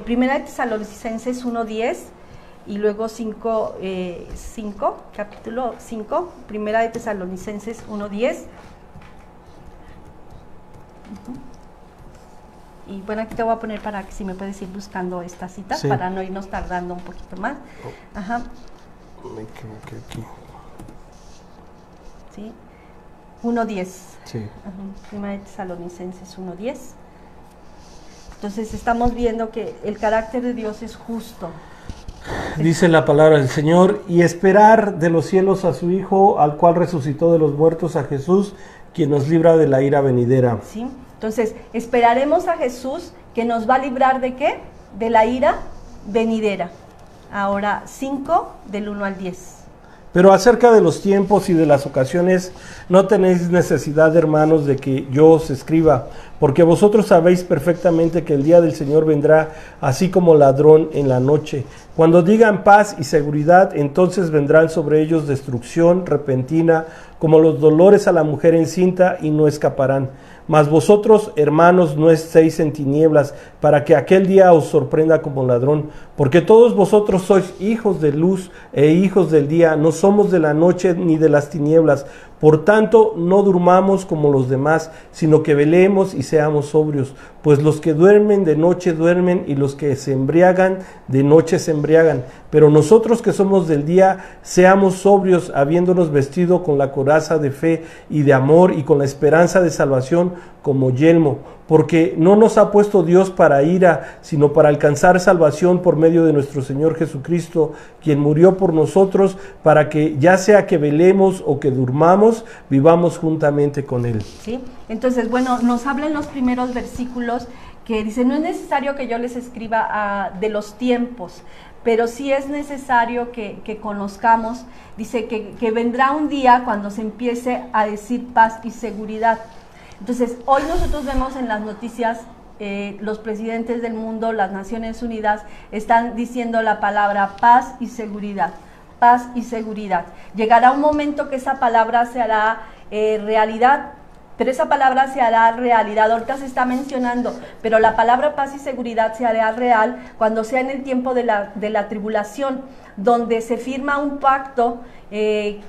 S1: Primera de Tesalonicenses 1:10 y luego 5, capítulo 5, Primera de Tesalonicenses 1:10. Y bueno, aquí te voy a poner para que si me puedes ir buscando esta cita, sí, para no irnos tardando un poquito más. Ajá.
S2: Me equivoqué aquí.
S1: Sí. 1:10.
S2: Sí.
S1: Primera de Tesalonicenses 1:10. Entonces estamos viendo que el carácter de Dios es justo.
S2: Dice la palabra del Señor, y esperar de los cielos a su Hijo, al cual resucitó de los muertos, a Jesús, quien nos libra de la ira venidera.
S1: Sí. Entonces, esperaremos a Jesús que nos va a librar ¿de qué? De la ira venidera. Ahora 5 del 1 al 10.
S2: Pero acerca de los tiempos y de las ocasiones, no tenéis necesidad, hermanos, de que yo os escriba, porque vosotros sabéis perfectamente que el día del Señor vendrá así como ladrón en la noche. Cuando digan paz y seguridad, entonces vendrán sobre ellos destrucción repentina, como los dolores a la mujer encinta, y no escaparán. Mas vosotros, hermanos, no estéis en tinieblas, para que aquel día os sorprenda como ladrón, porque todos vosotros sois hijos de luz e hijos del día, no somos de la noche ni de las tinieblas. Por tanto, no durmamos como los demás, sino que velemos y seamos sobrios, pues los que duermen de noche duermen, y los que se embriagan de noche se embriagan. Pero nosotros que somos del día, seamos sobrios, habiéndonos vestido con la coraza de fe y de amor, y con la esperanza de salvación como yelmo, porque no nos ha puesto Dios para ira, sino para alcanzar salvación por medio de nuestro Señor Jesucristo, quien murió por nosotros, para que ya sea que velemos o que durmamos, vivamos juntamente con Él.
S1: ¿Sí? Entonces, bueno, nos habla en los primeros versículos que dice, no es necesario que yo les escriba de los tiempos, pero sí es necesario que conozcamos, dice que vendrá un día cuando se empiece a decir paz y seguridad. Entonces, hoy nosotros vemos en las noticias, los presidentes del mundo, las Naciones Unidas, están diciendo la palabra paz y seguridad. Paz y seguridad. Llegará un momento que esa palabra se hará realidad, pero esa palabra se hará realidad. Ahorita se está mencionando, pero la palabra paz y seguridad se hará real cuando sea en el tiempo de la tribulación, donde se firma un pacto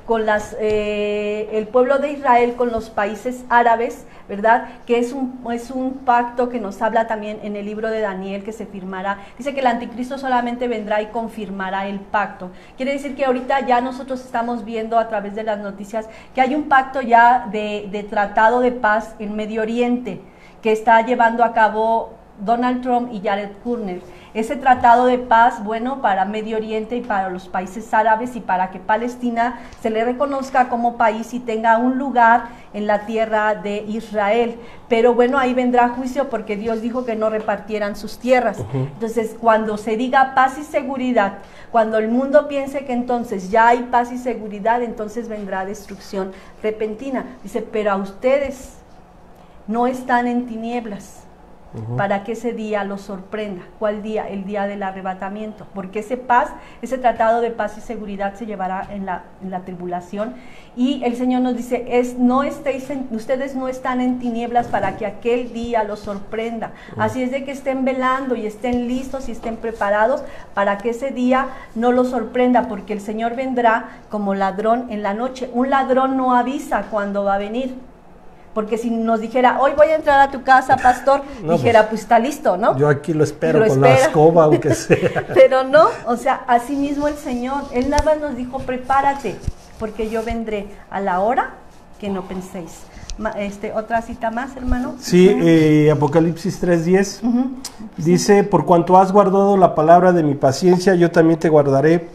S1: con el pueblo de Israel, con los países árabes, ¿verdad? Que es un pacto que nos habla también en el libro de Daniel, que se firmará. Dice que el anticristo solamente vendrá y confirmará el pacto. Quiere decir que ahorita ya nosotros estamos viendo a través de las noticias que hay un pacto ya de tratado de paz en Medio Oriente, que está llevando a cabo Donald Trump y Jared Kushner. Ese tratado de paz, bueno, para Medio Oriente y para los países árabes y para que Palestina se le reconozca como país y tenga un lugar en la tierra de Israel. Pero bueno, ahí vendrá juicio porque Dios dijo que no repartieran sus tierras. Entonces, cuando se diga paz y seguridad, cuando el mundo piense que entonces ya hay paz y seguridad, entonces vendrá destrucción repentina. Dice, pero a ustedes no están en tinieblas, para que ese día los sorprenda. ¿Cuál día? El día del arrebatamiento, porque ese tratado de paz y seguridad se llevará en la tribulación, y el Señor nos dice, ustedes no están en tinieblas para que aquel día los sorprenda. Así es de que estén velando y estén listos y estén preparados para que ese día no los sorprenda, porque el Señor vendrá como ladrón en la noche. Un ladrón no avisa cuándo va a venir. Porque si nos dijera, hoy voy a entrar a tu casa, pastor, no, dijera, pues está listo, ¿no?
S2: Yo aquí lo espero con la escoba, aunque sea.
S1: Pero no, o sea, así mismo el Señor, Él nada más nos dijo, prepárate, porque yo vendré a la hora que no penséis. Otra cita más, hermano.
S2: Sí, Apocalipsis 3:10 dice, por cuanto has guardado la palabra de mi paciencia, yo también te guardaré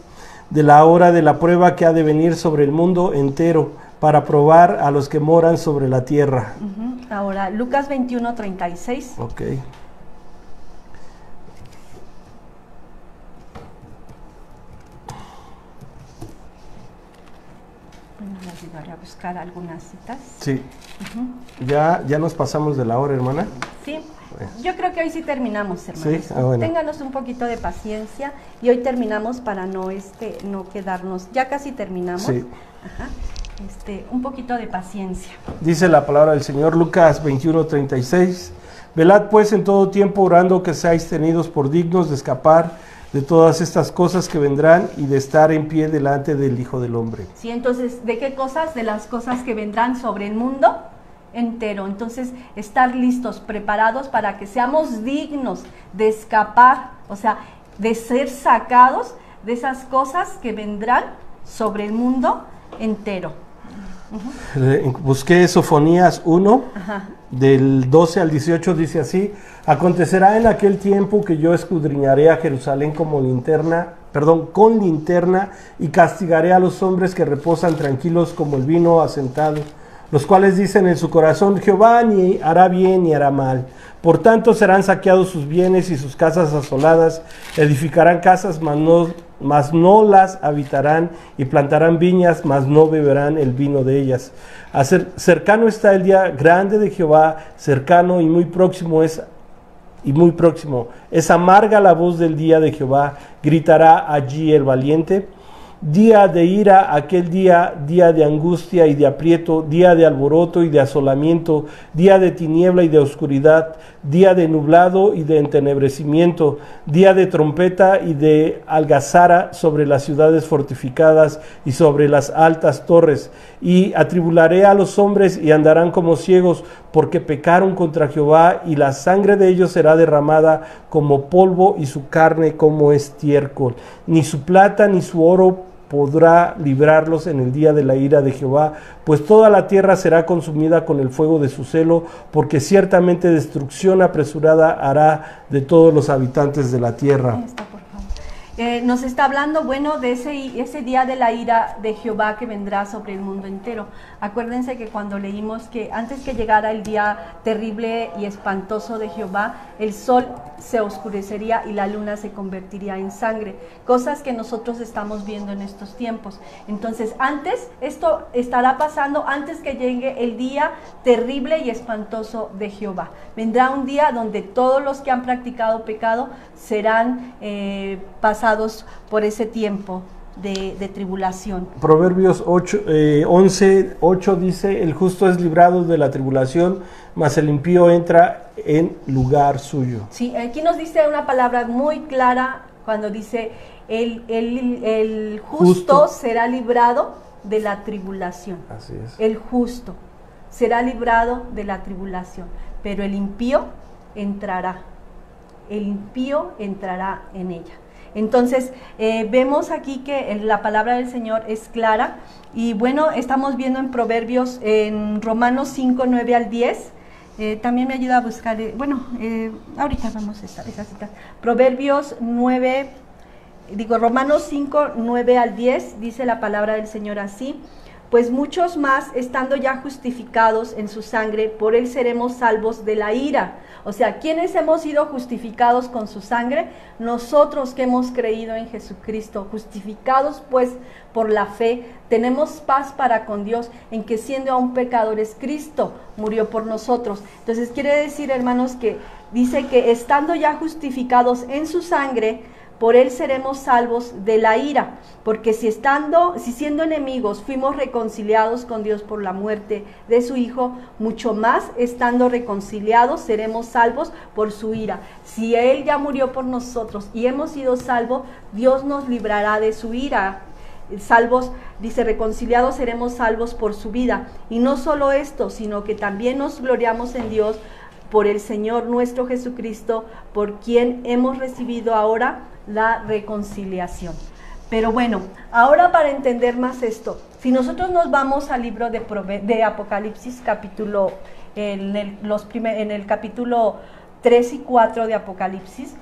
S2: de la hora de la prueba que ha de venir sobre el mundo entero, para probar a los que moran sobre la tierra.
S1: Ahora, Lucas 21:36.
S2: Ok.
S1: Vamos a ayudar a buscar algunas citas.
S2: Sí. Ya nos pasamos de la hora, hermana.
S1: Sí. Yo creo que hoy sí terminamos, hermanos.
S2: ¿Sí? Bueno.
S1: Ténganos un poquito de paciencia y hoy terminamos para no quedarnos. Ya casi terminamos.
S2: Sí.
S1: Ajá. Un poquito de paciencia.
S2: Dice la palabra del Señor, Lucas 21:36, velad pues en todo tiempo orando que seáis tenidos por dignos de escapar de todas estas cosas que vendrán y de estar en pie delante del Hijo del Hombre.
S1: Sí, entonces, ¿de qué cosas? De las cosas que vendrán sobre el mundo entero. Entonces, estar listos, preparados para que seamos dignos de escapar, o sea, de ser sacados de esas cosas que vendrán sobre el mundo entero.
S2: Busqué Sofonías 1, del 12 al 18, dice así: acontecerá en aquel tiempo que yo escudriñaré a Jerusalén con linterna, y castigaré a los hombres que reposan tranquilos como el vino asentado, los cuales dicen en su corazón, Jehová ni hará bien ni hará mal. Por tanto serán saqueados sus bienes y sus casas asoladas, edificarán casas, mas no las habitarán, y plantarán viñas, mas no beberán el vino de ellas. Cercano está el día grande de Jehová, cercano y muy próximo es. Es amarga la voz del día de Jehová, gritará allí el valiente. Día de ira, aquel día, día de angustia y de aprieto, día de alboroto y de asolamiento, día de tiniebla y de oscuridad, día de nublado y de entenebrecimiento, día de trompeta y de algazara sobre las ciudades fortificadas y sobre las altas torres. Y atribularé a los hombres y andarán como ciegos, porque pecaron contra Jehová, y la sangre de ellos será derramada como polvo y su carne como estiércol. Ni su plata ni su oro podrá librarlos en el día de la ira de Jehová, pues toda la tierra será consumida con el fuego de su celo, porque ciertamente destrucción apresurada hará de todos los habitantes de la tierra.
S1: Nos está hablando, bueno, de ese día de la ira de Jehová que vendrá sobre el mundo entero. Acuérdense que cuando leímos que antes que llegara el día terrible y espantoso de Jehová, el sol se oscurecería y la luna se convertiría en sangre, cosas que nosotros estamos viendo en estos tiempos. Entonces, esto estará pasando antes que llegue el día terrible y espantoso de Jehová. Vendrá un día donde todos los que han practicado pecado serán pasados por ese tiempo de tribulación.
S2: Proverbios 11:8 dice, el justo es librado de la tribulación, mas el impío entra en lugar suyo.
S1: Sí, aquí nos dice una palabra muy clara cuando dice, el justo será librado de la tribulación.
S2: Así es.
S1: El justo será librado de la tribulación, pero el impío entrará. El impío entrará en ella. Entonces, vemos aquí que la palabra del Señor es clara, y bueno, estamos viendo en Proverbios, en Romanos 5, 9 al 10, También me ayuda a buscar, ahorita vamos a esa cita. Proverbios 9, Romanos 5, 9 al 10, dice la palabra del Señor así: pues muchos más, estando ya justificados en su sangre, por él seremos salvos de la ira. O sea, ¿quiénes hemos sido justificados con su sangre? Nosotros que hemos creído en Jesucristo, justificados pues por la fe, tenemos paz para con Dios, en que siendo aún pecadores, Cristo murió por nosotros. Entonces quiere decir, hermanos, que dice que estando ya justificados en su sangre, por él seremos salvos de la ira, porque si siendo enemigos fuimos reconciliados con Dios por la muerte de su Hijo, mucho más estando reconciliados seremos salvos por su ira. Si él ya murió por nosotros y hemos sido salvos, Dios nos librará de su ira. Salvos, dice, reconciliados seremos salvos por su vida. Y no solo esto, sino que también nos gloriamos en Dios por el Señor nuestro Jesucristo, por quien hemos recibido ahora la reconciliación. Pero bueno, ahora para entender más esto, si nosotros nos vamos al libro de Apocalipsis, en el capítulo 3 y 4 de Apocalipsis,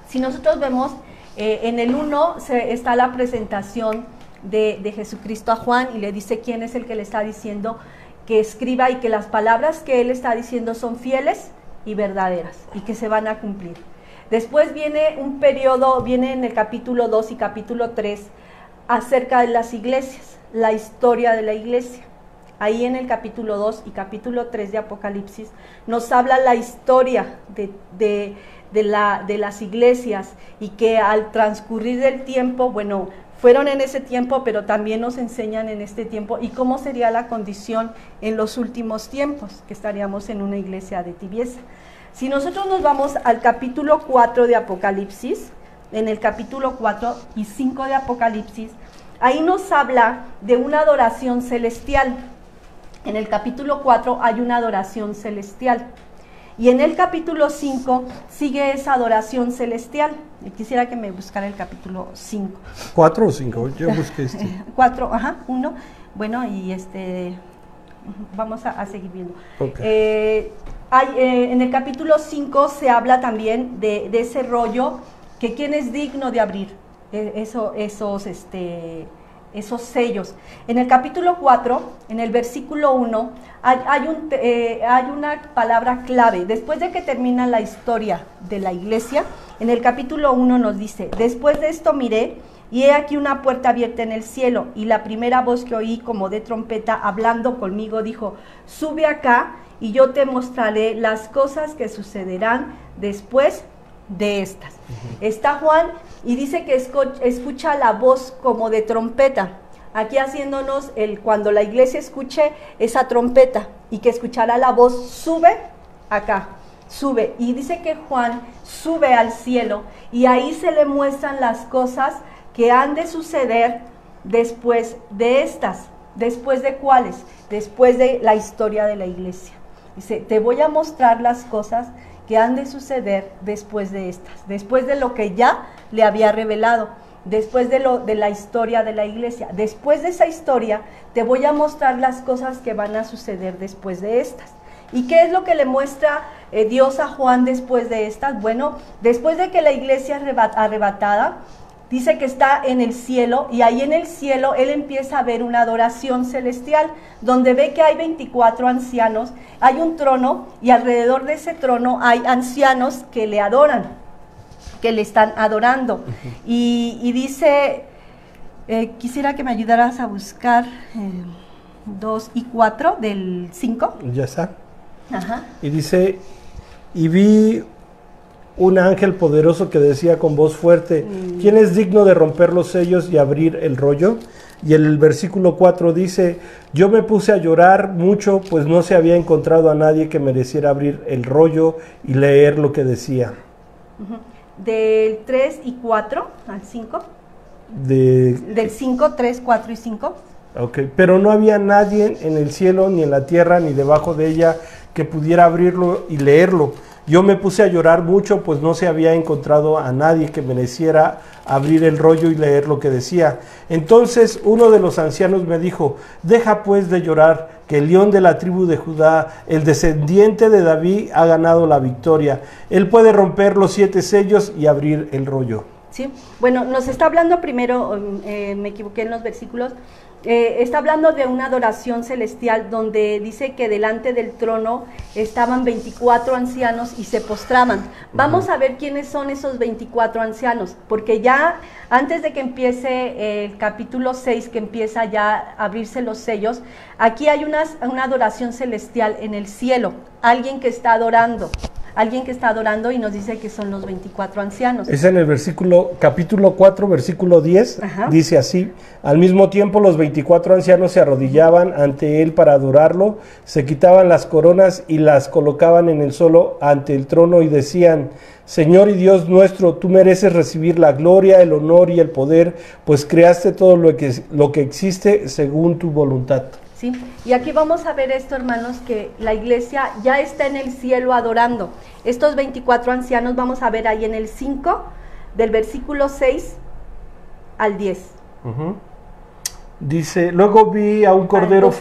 S1: si nosotros vemos en el 1 está la presentación de Jesucristo a Juan, y le dice quién es el que le está diciendo que escriba y que las palabras que él está diciendo son fieles y verdaderas y que se van a cumplir. Después viene un periodo, viene en el capítulo 2 y capítulo 3 acerca de las iglesias, la historia de la iglesia. Ahí en el capítulo 2 y capítulo 3 de Apocalipsis nos habla la historia de las iglesias, y que al transcurrir del tiempo, bueno, fueron en ese tiempo, pero también nos enseñan en este tiempo y cómo sería la condición en los últimos tiempos, que estaríamos en una iglesia de tibieza. Si nosotros nos vamos al capítulo 4 de Apocalipsis, en el capítulo 4 y 5 de Apocalipsis, ahí nos habla de una adoración celestial. En el capítulo 4 hay una adoración celestial. Y en el capítulo 5 sigue esa adoración celestial. Quisiera que me buscara el capítulo 5.
S2: ¿4 o 5? Yo busqué
S1: 4, 1. Bueno, y vamos a seguir viendo. Okay. En el capítulo 5 se habla también de ese rollo, que quién es digno de abrir esos sellos. En el capítulo 4, en el versículo 1, hay una palabra clave. Después de que termina la historia de la iglesia, en el capítulo 1 nos dice: después de esto miré, y he aquí una puerta abierta en el cielo, y la primera voz que oí como de trompeta hablando conmigo dijo: sube acá, y yo te mostraré las cosas que sucederán después de estas. Está Juan y dice que escucha la voz como de trompeta, aquí haciéndonos cuando la iglesia escuche esa trompeta, y que escuchará la voz: sube acá, sube. Y dice que Juan sube al cielo, y ahí se le muestran las cosas que han de suceder después de estas. ¿Después de cuáles? Después de la historia de la iglesia. Dice: te voy a mostrar las cosas que han de suceder después de estas, después de lo que ya le había revelado, después de la historia de la iglesia. Después de esa historia te voy a mostrar las cosas que van a suceder después de estas. ¿Y qué es lo que le muestra Dios a Juan después de estas? Bueno, después de que la iglesia es arrebatada, dice que está en el cielo, y ahí en el cielo él empieza a ver una adoración celestial, donde ve que hay 24 ancianos, hay un trono, y alrededor de ese trono hay ancianos que le adoran, que le están adorando. Y dice, quisiera que me ayudaras a buscar 2 y 4 del 5.
S2: Ya está. Ajá. Y dice: y vi un ángel poderoso que decía con voz fuerte: ¿quién es digno de romper los sellos y abrir el rollo? Y el versículo 4 dice: yo me puse a llorar mucho, pues no se había encontrado a nadie que mereciera abrir el rollo y leer lo que decía.
S1: Del 3 y 4 al 5. Del 5, 3, 4 y 5.
S2: Ok, pero no había nadie en el cielo, ni en la tierra, ni debajo de ella, que pudiera abrirlo y leerlo. Yo me puse a llorar mucho, pues no se había encontrado a nadie que mereciera abrir el rollo y leer lo que decía. Entonces uno de los ancianos me dijo: deja pues de llorar, que el león de la tribu de Judá, el descendiente de David, ha ganado la victoria. Él puede romper los 7 sellos y abrir el rollo.
S1: Sí, bueno, nos está hablando primero, me equivoqué en los versículos, está hablando de una adoración celestial donde dice que delante del trono estaban 24 ancianos y se postraban. Vamos a ver quiénes son esos 24 ancianos, porque ya antes de que empiece el capítulo 6, que empieza ya a abrirse los sellos, aquí hay una adoración celestial en el cielo, alguien que está adorando y nos dice que son los 24 ancianos.
S2: Es en el capítulo 4, versículo 10,
S1: Ajá.
S2: Dice así: al mismo tiempo los 24 ancianos se arrodillaban ante él para adorarlo, se quitaban las coronas y las colocaban en el suelo ante el trono y decían: Señor y Dios nuestro, tú mereces recibir la gloria, el honor y el poder, pues creaste todo lo que existe según tu voluntad.
S1: ¿Sí? Y aquí vamos a ver esto, hermanos, que la iglesia ya está en el cielo adorando. Estos 24 ancianos vamos a ver ahí en el 5, del versículo 6 al 10.
S2: Dice: luego vi a un cordero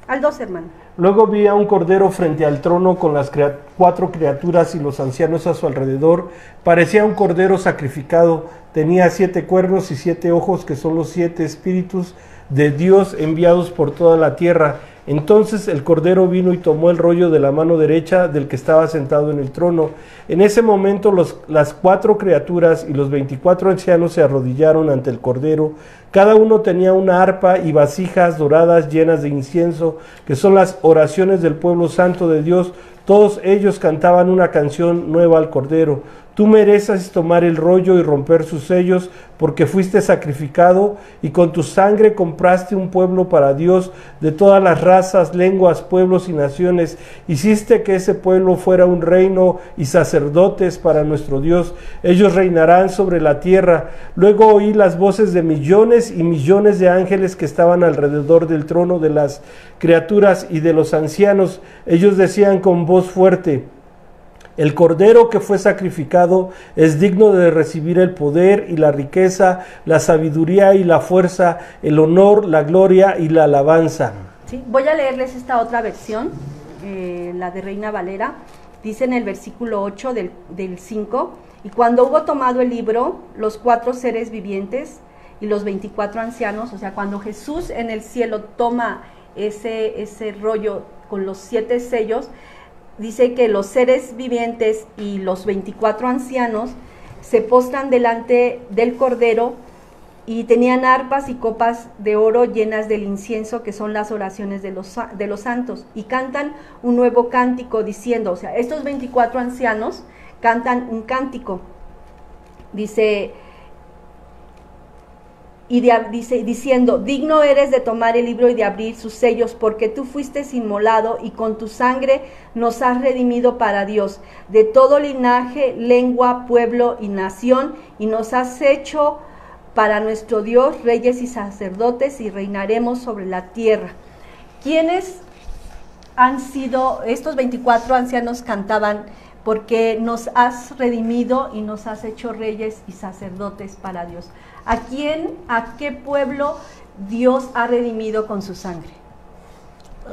S1: al 12, hermano.
S2: Luego vi a un cordero frente al trono con las 4 criaturas y los ancianos a su alrededor. Parecía un cordero sacrificado, tenía 7 cuernos y 7 ojos, que son los 7 espíritus de Dios enviados por toda la tierra. Entonces el cordero vino y tomó el rollo de la mano derecha del que estaba sentado en el trono. En ese momento las 4 criaturas y los 24 ancianos se arrodillaron ante el cordero. Cada uno tenía una arpa y vasijas doradas llenas de incienso, que son las oraciones del pueblo santo de Dios. Todos ellos cantaban una canción nueva al cordero. Tú mereces tomar el rollo y romper sus sellos, porque fuiste sacrificado y con tu sangre compraste un pueblo para Dios de todas las razas, lenguas, pueblos y naciones. Hiciste que ese pueblo fuera un reino y sacerdotes para nuestro Dios. Ellos reinarán sobre la tierra. Luego oí las voces de millones y millones de ángeles que estaban alrededor del trono, de las criaturas y de los ancianos. Ellos decían con voz fuerte: el cordero que fue sacrificado es digno de recibir el poder y la riqueza, la sabiduría y la fuerza, el honor, la gloria y la alabanza.
S1: Sí, voy a leerles esta otra versión, la de Reina Valera. Dice en el versículo 8 del 5: y cuando hubo tomado el libro, los 4 seres vivientes y los 24 ancianos, o sea, cuando Jesús en el cielo toma ese rollo con los 7 sellos, dice que los seres vivientes y los 24 ancianos se postran delante del cordero y tenían arpas y copas de oro llenas del incienso, que son las oraciones de los santos, y cantan un nuevo cántico diciendo, o sea, estos 24 ancianos cantan un cántico, dice, diciendo: digno eres de tomar el libro y de abrir sus sellos, porque tú fuiste inmolado y con tu sangre nos has redimido para Dios, de todo linaje, lengua, pueblo y nación, y nos has hecho para nuestro Dios reyes y sacerdotes, y reinaremos sobre la tierra. ¿Quiénes han sido estos 24 ancianos? Cantaban: porque nos has redimido y nos has hecho reyes y sacerdotes para Dios. ¿A qué pueblo Dios ha redimido con su sangre?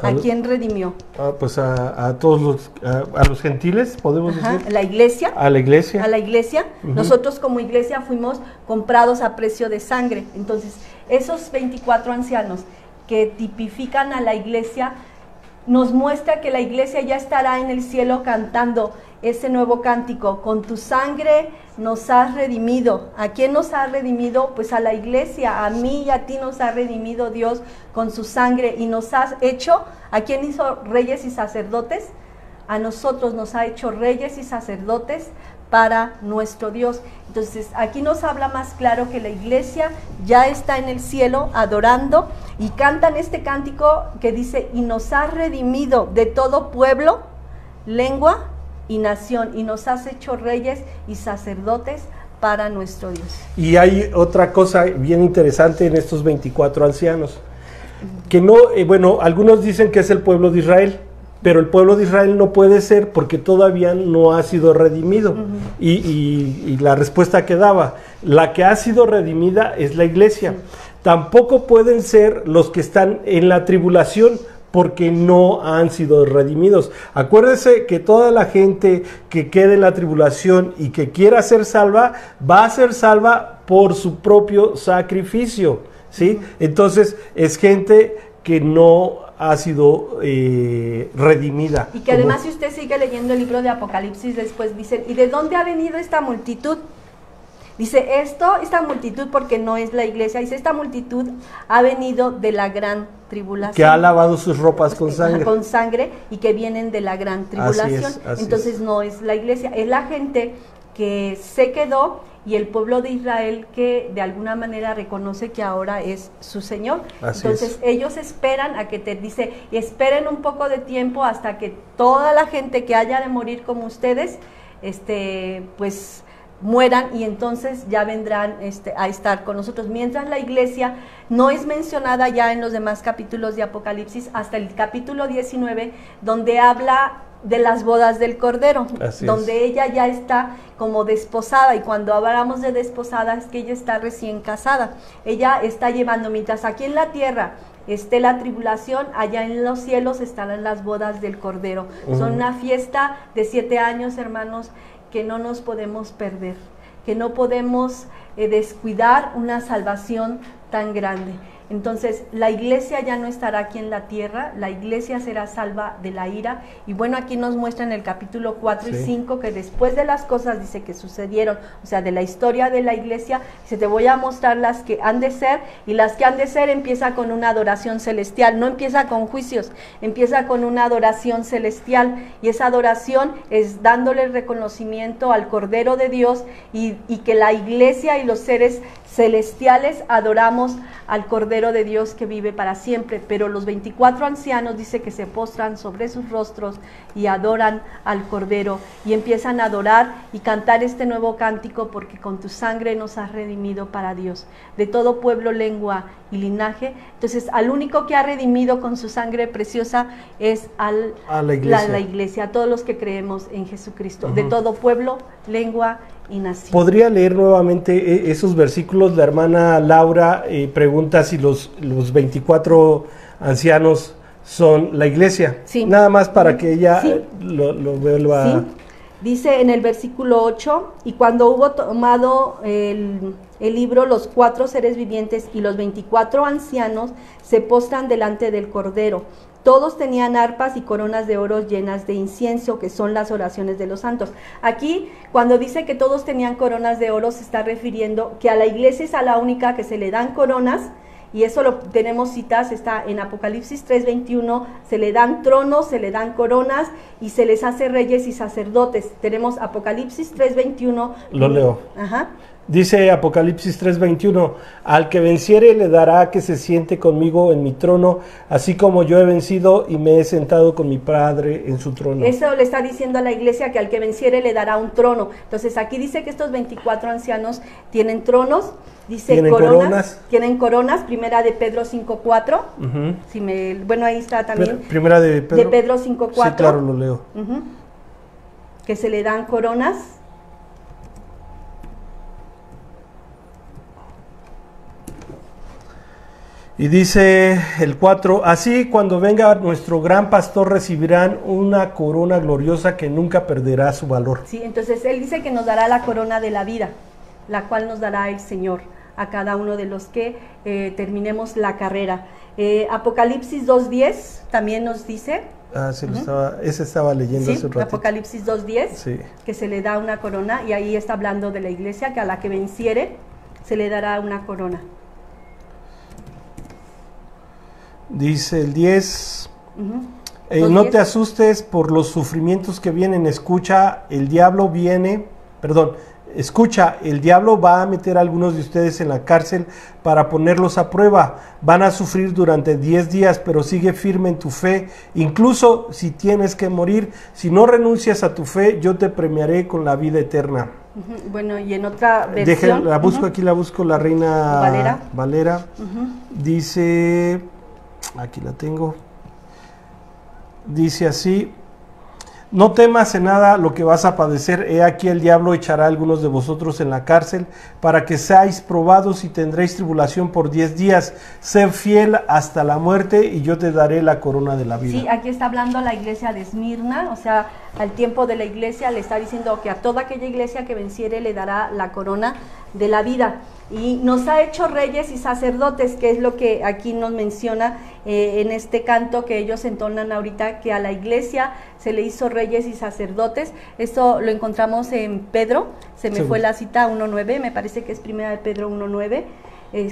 S1: ¿A quién redimió?
S2: Pues a todos los gentiles, podemos decir.
S1: ¿La iglesia?
S2: A la iglesia.
S1: A la iglesia. Nosotros como iglesia fuimos comprados a precio de sangre. Entonces, esos 24 ancianos que tipifican a la iglesia, nos muestra que la iglesia ya estará en el cielo cantando ese nuevo cántico: con tu sangre nos has redimido. ¿A quién nos ha redimido? Pues a la iglesia, a mí y a ti nos ha redimido Dios con su sangre, y nos has hecho, ¿a quién hizo reyes y sacerdotes? A nosotros nos ha hecho reyes y sacerdotes para nuestro Dios. Entonces aquí nos habla más claro que la iglesia ya está en el cielo adorando, y cantan este cántico que dice: y nos has redimido de todo pueblo, lengua y nación, y nos has hecho reyes y sacerdotes para nuestro Dios.
S2: Y hay otra cosa bien interesante en estos 24 ancianos, que no, bueno, algunos dicen que es el pueblo de Israel, pero el pueblo de Israel no puede ser porque todavía no ha sido redimido. Y la respuesta que daba, la que ha sido redimida es la iglesia. Tampoco pueden ser los que están en la tribulación, porque no han sido redimidos. Acuérdese que toda la gente que quede en la tribulación y que quiera ser salva, va a ser salva por su propio sacrificio, ¿sí? Entonces, es gente que no ha sido redimida.
S1: Y que además, si usted sigue leyendo el libro de Apocalipsis, después dicen, ¿y de dónde ha venido esta multitud? Dice, esta multitud, porque no es la iglesia, dice, esta multitud ha venido de la gran tribulación.
S2: Que ha lavado sus ropas con sangre.
S1: Con sangre, y que vienen de la gran tribulación. Entonces no es la iglesia, es la gente que se quedó y el pueblo de Israel que de alguna manera reconoce que ahora es su Señor. Entonces ellos esperan a que dice, esperen un poco de tiempo hasta que toda la gente que haya de morir como ustedes, pues mueran, y entonces ya vendrán a estar con nosotros. Mientras la iglesia no es mencionada ya en los demás capítulos de Apocalipsis, hasta el capítulo 19, donde habla de las bodas del Cordero, donde ella ya está como desposada, y cuando hablamos de desposada es que ella está recién casada. Ella está llevando, mientras aquí en la tierra esté la tribulación, allá en los cielos estarán las bodas del Cordero. Son una fiesta de 7 años, hermanos, que no nos podemos perder, que no podemos descuidar una salvación tan grande. Entonces, la iglesia ya no estará aquí en la tierra, la iglesia será salva de la ira. Y bueno, aquí nos muestra en el capítulo 4 y 5 que después de las cosas, dice, que sucedieron, o sea, de la historia de la iglesia, dice, te voy a mostrar las que han de ser, y las que han de ser empieza con una adoración celestial, no empieza con juicios, empieza con una adoración celestial, y esa adoración es dándole el reconocimiento al Cordero de Dios, y que la iglesia y los seres celestiales adoramos al Cordero de Dios que vive para siempre. Pero los 24 ancianos dice que se postran sobre sus rostros y adoran al Cordero, y empiezan a adorar y cantar este nuevo cántico, porque con tu sangre nos has redimido para Dios, de todo pueblo, lengua y linaje. Entonces, al único que ha redimido con su sangre preciosa es a la iglesia, a todos los que creemos en Jesucristo, de todo pueblo, lengua y nación.
S2: ¿Podría leer nuevamente esos versículos? La hermana Laura pregunta si los 24 ancianos son la iglesia.
S1: Sí.
S2: Nada más para que ella lo vuelva.
S1: Sí. Dice en el versículo 8, y cuando hubo tomado el libro, los 4 seres vivientes y los 24 ancianos se postran delante del Cordero. Todos tenían arpas y coronas de oro llenas de incienso, que son las oraciones de los santos. Aquí, cuando dice que todos tenían coronas de oro, se está refiriendo que a la iglesia es a la única que se le dan coronas, y eso lo tenemos citas, está en Apocalipsis 3:21, se le dan tronos, se le dan coronas, y se les hace reyes y sacerdotes. Tenemos Apocalipsis 3:21.
S2: Lo leo.
S1: Ajá.
S2: Dice Apocalipsis 3:21, al que venciere le dará que se siente conmigo en mi trono, así como yo he vencido y me he sentado con mi Padre en su trono.
S1: Eso le está diciendo a la iglesia, que al que venciere le dará un trono. Entonces aquí dice que estos 24 ancianos tienen tronos, dice tienen coronas, primera de Pedro 5:4, bueno, ahí está también.
S2: Primera de
S1: Pedro 5:4.
S2: Sí, claro, lo leo.
S1: Que se le dan coronas.
S2: Y dice el 4, así cuando venga nuestro gran pastor recibirán una corona gloriosa que nunca perderá su valor.
S1: Sí, entonces él dice que nos dará la corona de la vida, la cual nos dará el Señor a cada uno de los que terminemos la carrera. Apocalipsis 2:10 también nos dice.
S2: Ese estaba leyendo hace un rato.
S1: Apocalipsis 2:10, que se le da una corona, y ahí está hablando de la iglesia, que a la que venciere se le dará una corona.
S2: Dice el 10, no te asustes por los sufrimientos que vienen, escucha, el diablo va a meter a algunos de ustedes en la cárcel para ponerlos a prueba, van a sufrir durante 10 días, pero sigue firme en tu fe, incluso si tienes que morir, si no renuncias a tu fe, yo te premiaré con la vida eterna.
S1: Bueno, y en otra versión,
S2: la busco, la Reina Valera, dice... Aquí la tengo. dice así: no temas en nada lo que vas a padecer. He aquí el diablo echará a algunos de vosotros en la cárcel para que seáis probados y tendréis tribulación por 10 días. Sé fiel hasta la muerte y yo te daré la corona de la vida.
S1: Sí, aquí está hablando la iglesia de Esmirna, o sea, al tiempo de la iglesia le está diciendo que a toda aquella iglesia que venciere le dará la corona de la vida. Y nos ha hecho reyes y sacerdotes, que es lo que aquí nos menciona en este canto que ellos entonan ahorita, que a la iglesia se le hizo reyes y sacerdotes. Esto lo encontramos en Pedro, se me fue la cita 1.9, me parece que es primera de Pedro 1.9,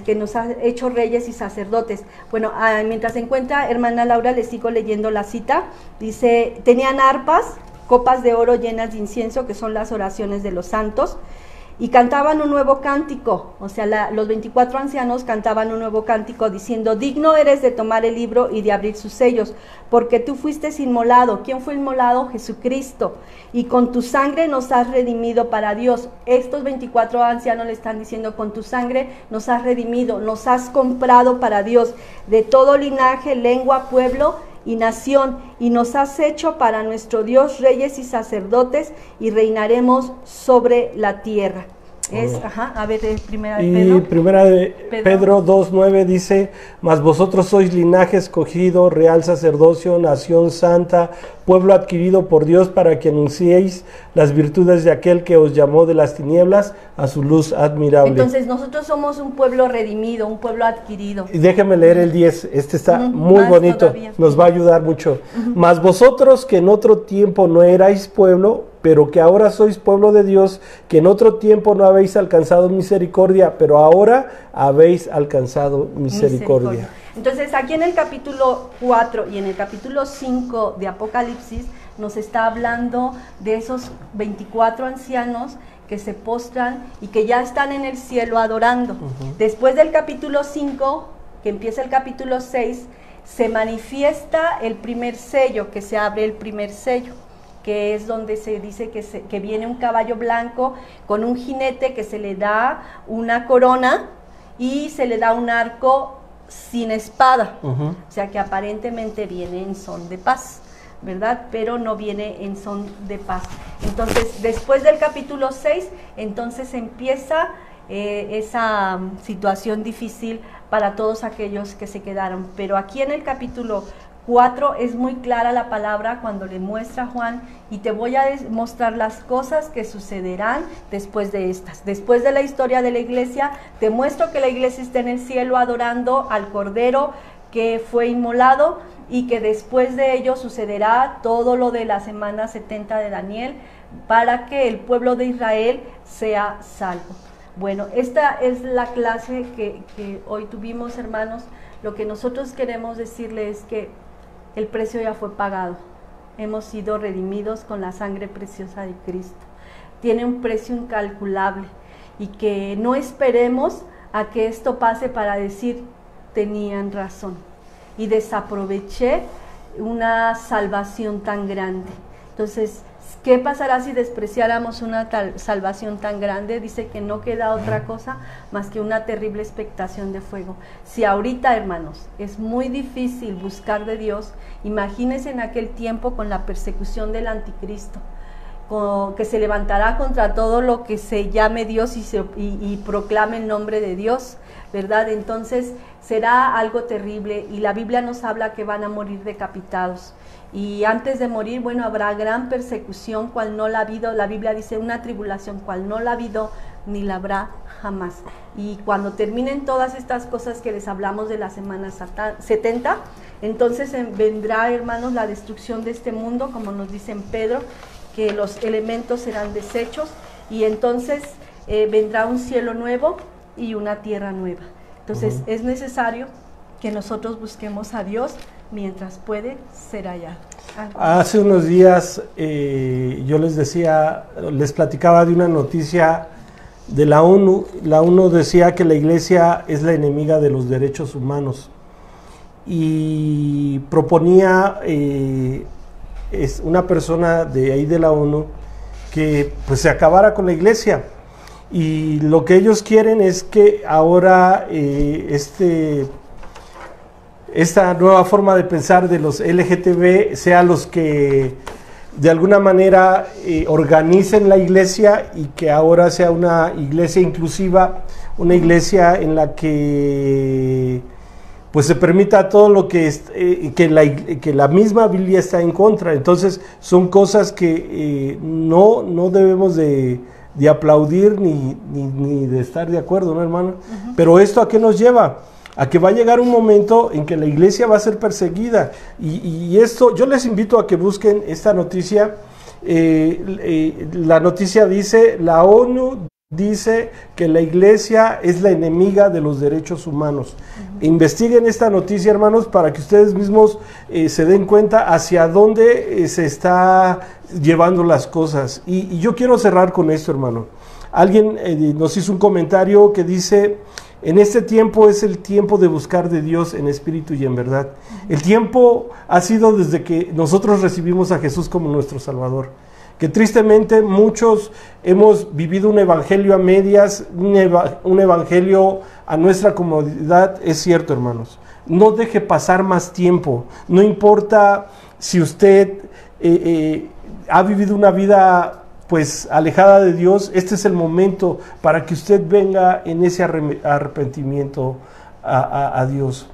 S1: que nos ha hecho reyes y sacerdotes. Bueno, mientras se encuentra hermana Laura, le sigo leyendo la cita. Dice: tenían arpas, copas de oro llenas de incienso, que son las oraciones de los santos, y cantaban un nuevo cántico, o sea, los 24 ancianos cantaban un nuevo cántico diciendo: digno eres de tomar el libro y de abrir sus sellos, porque tú fuiste inmolado. ¿Quién fue inmolado? Jesucristo, y con tu sangre nos has redimido para Dios. Estos 24 ancianos le están diciendo: con tu sangre nos has redimido, nos has comprado para Dios, de todo linaje, lengua, pueblo y nación, y nos has hecho para nuestro Dios reyes y sacerdotes, y reinaremos sobre la tierra. A ver, primera de Pedro.
S2: Y primera de Pedro 2.9 dice: mas vosotros sois linaje escogido, real sacerdocio, nación santa, pueblo adquirido por Dios, para que anunciéis las virtudes de aquel que os llamó de las tinieblas a su luz admirable.
S1: Entonces nosotros somos un pueblo redimido, un pueblo adquirido.
S2: Y déjeme leer el 10, este está muy bonito, todavía nos va a ayudar mucho. Mas vosotros, que en otro tiempo no erais pueblo, pero que ahora sois pueblo de Dios, que en otro tiempo no habéis alcanzado misericordia, pero ahora habéis alcanzado misericordia.
S1: Entonces aquí en el capítulo 4 y en el capítulo 5 de Apocalipsis nos está hablando de esos 24 ancianos que se postran y que ya están en el cielo adorando. Después del capítulo 5, que empieza el capítulo 6, se manifiesta el primer sello, que se abre el primer sello, que es donde se dice que viene un caballo blanco con un jinete, que se le da una corona y se le da un arco sin espada, o sea que aparentemente viene en son de paz, ¿verdad? Pero no viene en son de paz. Entonces, después del capítulo 6, entonces empieza esa situación difícil para todos aquellos que se quedaron. Pero aquí en el capítulo 4 es muy clara la palabra cuando le muestra a Juan: y te voy a mostrar las cosas que sucederán después de estas. Después de la historia de la iglesia, te muestro que la iglesia está en el cielo adorando al Cordero que fue inmolado, y que después de ello sucederá todo lo de la semana 70 de Daniel, para que el pueblo de Israel sea salvo. Bueno, esta es la clase que hoy tuvimos, hermanos. Lo que nosotros queremos decirles es que el precio ya fue pagado. Hemos sido redimidos con la sangre preciosa de Cristo. Tiene un precio incalculable, y que no esperemos a que esto pase para decir: tenían razón y desaproveché una salvación tan grande. Entonces, ¿qué pasará si despreciáramos una salvación tan grande? Dice que no queda otra cosa más que una terrible expectación de fuego. Si ahorita, hermanos, es muy difícil buscar de Dios, imagínense en aquel tiempo con la persecución del anticristo, que se levantará contra todo lo que se llame Dios y proclame el nombre de Dios, ¿verdad? Entonces será algo terrible, y la Biblia nos habla que van a morir decapitados. Y antes de morir, bueno, habrá gran persecución, cual no la ha habido. La Biblia dice: una tribulación cual no la ha habido ni la habrá jamás. Y cuando terminen todas estas cosas que les hablamos de la semana 70, entonces vendrá, hermanos, la destrucción de este mundo, como nos dice en Pedro, que los elementos serán deshechos, y entonces vendrá un cielo nuevo y una tierra nueva. Entonces es necesario que nosotros busquemos a Dios mientras puede ser hallado.
S2: Hace unos días yo les platicaba de una noticia de la ONU. La ONU decía que la iglesia es la enemiga de los derechos humanos, y proponía es una persona de ahí de la ONU que pues se acabara con la iglesia. Y lo que ellos quieren es que ahora esta nueva forma de pensar de los LGTB sean los que de alguna manera organicen la iglesia y que ahora sea una iglesia inclusiva, una iglesia en la que pues se permita todo lo que la misma Biblia está en contra. Entonces son cosas que no debemos de aplaudir ni de estar de acuerdo, ¿no, hermano? Pero ¿esto a qué nos lleva? A que va a llegar un momento en que la iglesia va a ser perseguida. Y esto, yo les invito a que busquen esta noticia. La noticia dice, la ONU dice que la iglesia es la enemiga de los derechos humanos. Investiguen esta noticia, hermanos, para que ustedes mismos se den cuenta hacia dónde se está llevando las cosas. Y yo quiero cerrar con esto, hermano. Alguien nos hizo un comentario que dice: en este tiempo es el tiempo de buscar de Dios en espíritu y en verdad. El tiempo ha sido desde que nosotros recibimos a Jesús como nuestro Salvador. Que tristemente muchos hemos vivido un evangelio a medias, un evangelio a nuestra comodidad. Es cierto, hermanos. No deje pasar más tiempo. No importa si usted ha vivido una vida pues alejada de Dios, este es el momento para que usted venga en ese arrepentimiento a Dios.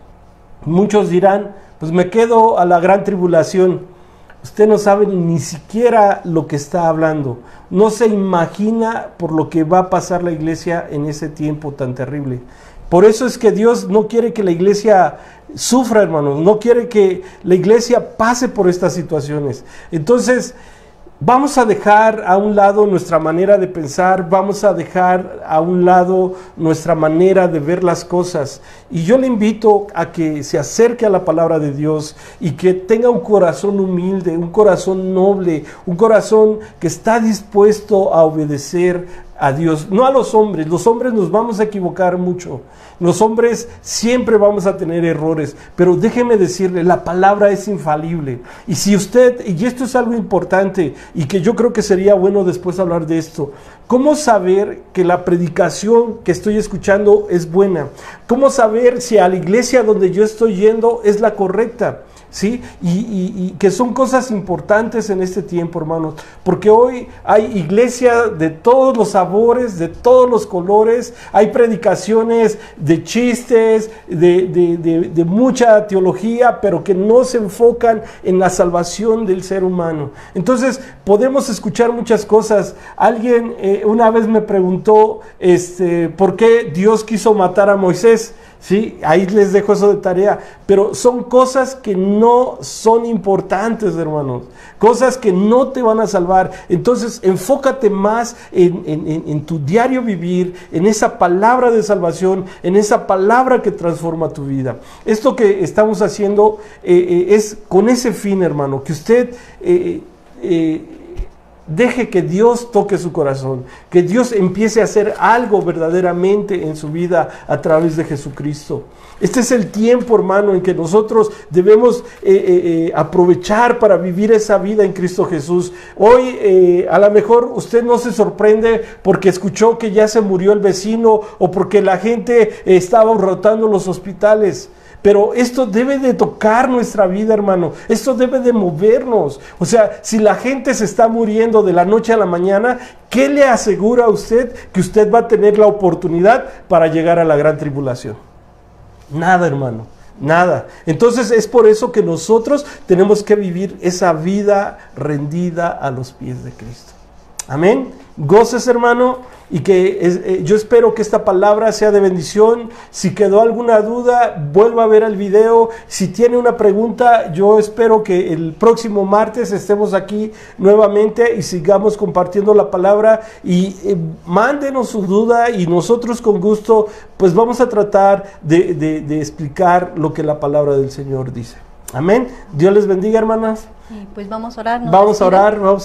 S2: Muchos dirán, pues me quedo a la gran tribulación. Usted no sabe ni siquiera lo que está hablando. No se imagina por lo que va a pasar la iglesia en ese tiempo tan terrible. Por eso es que Dios no quiere que la iglesia sufra, hermanos. No quiere que la iglesia pase por estas situaciones. Entonces, vamos a dejar a un lado nuestra manera de pensar, vamos a dejar a un lado nuestra manera de ver las cosas. Y yo le invito a que se acerque a la palabra de Dios y que tenga un corazón humilde, un corazón noble, un corazón que está dispuesto a obedecer a Dios, no a los hombres. Los hombres nos vamos a equivocar mucho. Los hombres siempre vamos a tener errores, pero déjeme decirle, la palabra es infalible. Y si usted, y esto es algo importante, y que yo creo que sería bueno después hablar de esto, ¿cómo saber que la predicación que estoy escuchando es buena? ¿Cómo saber si a la iglesia donde yo estoy yendo es la correcta? ¿Sí? Y que son cosas importantes en este tiempo, hermanos, porque hoy hay iglesia de todos los sabores, de todos los colores, hay predicaciones de chistes, de mucha teología, pero que no se enfocan en la salvación del ser humano. Entonces podemos escuchar muchas cosas. Alguien una vez me preguntó ¿por qué Dios quiso matar a Moisés? Sí, ahí les dejo eso de tarea, pero son cosas que no son importantes, hermanos, cosas que no te van a salvar. Entonces enfócate más en tu diario vivir, en esa palabra de salvación, en esa palabra que transforma tu vida. Esto que estamos haciendo es con ese fin, hermano, que usted deje que Dios toque su corazón, que Dios empiece a hacer algo verdaderamente en su vida a través de Jesucristo. Este es el tiempo, hermano, en que nosotros debemos aprovechar para vivir esa vida en Cristo Jesús. Hoy a lo mejor usted no se sorprende porque escuchó que ya se murió el vecino o porque la gente estaba rotando los hospitales. Pero esto debe de tocar nuestra vida, hermano. Esto debe de movernos. O sea, si la gente se está muriendo de la noche a la mañana, ¿qué le asegura a usted que usted va a tener la oportunidad para llegar a la gran tribulación? Nada, hermano. Nada. Entonces es por eso que nosotros tenemos que vivir esa vida rendida a los pies de Cristo. Amén. Goces, hermano, y que yo espero que esta palabra sea de bendición. Si quedó alguna duda, vuelva a ver el video. Si tiene una pregunta, yo espero que el próximo martes estemos aquí nuevamente y sigamos compartiendo la palabra. Y mándenos su duda y nosotros con gusto pues vamos a tratar de explicar lo que la palabra del Señor dice. Amén. Dios les bendiga, hermanas.
S1: Y pues vamos a orar.
S2: Vamos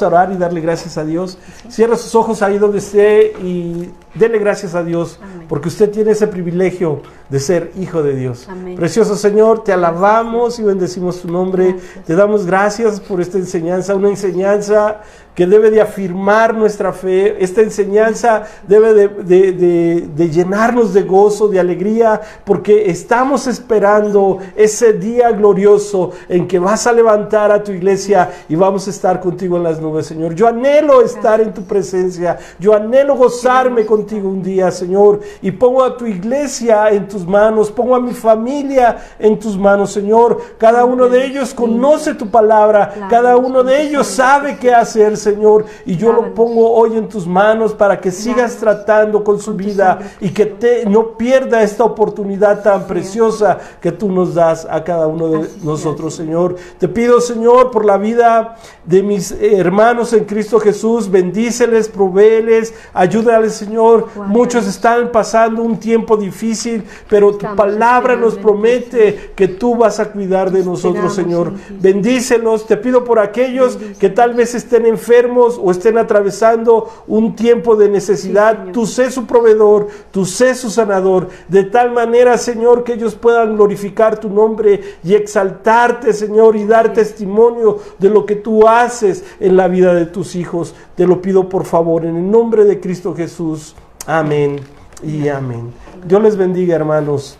S2: a orar y darle gracias a Dios. ¿Sí? Cierra sus ojos ahí donde esté y dele gracias a Dios. Amén. Porque usted tiene ese privilegio de ser hijo de Dios. Amén. Precioso Señor, te alabamos y bendecimos tu nombre. Gracias. Te damos gracias por esta enseñanza, una enseñanza que debe de afirmar nuestra fe. Esta enseñanza debe de llenarnos de gozo, de alegría, porque estamos esperando ese día glorioso en que vas a levantar a tu iglesia y vamos a estar contigo en las nubes, Señor. Yo anhelo estar en tu presencia, yo anhelo gozarme contigo un día, Señor, y pongo a tu iglesia en tus manos, pongo a mi familia en tus manos, Señor. Cada uno de ellos conoce tu palabra, cada uno de ellos sabe qué hacer, Señor, y yo lo pongo hoy en tus manos para que sigas tratando con su vida y que no pierda esta oportunidad tan preciosa que tú nos das a cada uno de nosotros, Señor. Te pido, Señor, por la vida de mis hermanos en Cristo Jesús, bendíceles, provéeles, ayúdales, Señor. Muchos están pasando un tiempo difícil, pero tu palabra nos promete que tú vas a cuidar de nosotros, Señor. Bendícelos. Te pido por aquellos que tal vez estén enfermos o estén atravesando un tiempo de necesidad. Tú sé su proveedor, tú sé su sanador, de tal manera, Señor, que ellos puedan glorificar tu nombre y exaltarte, Señor, y dar testimonio de lo que tú haces en la vida de tus hijos. Te lo pido por favor, en el nombre de Cristo Jesús. Amén y amén. Dios les bendiga, hermanos.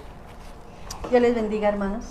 S1: Dios les bendiga, hermanos.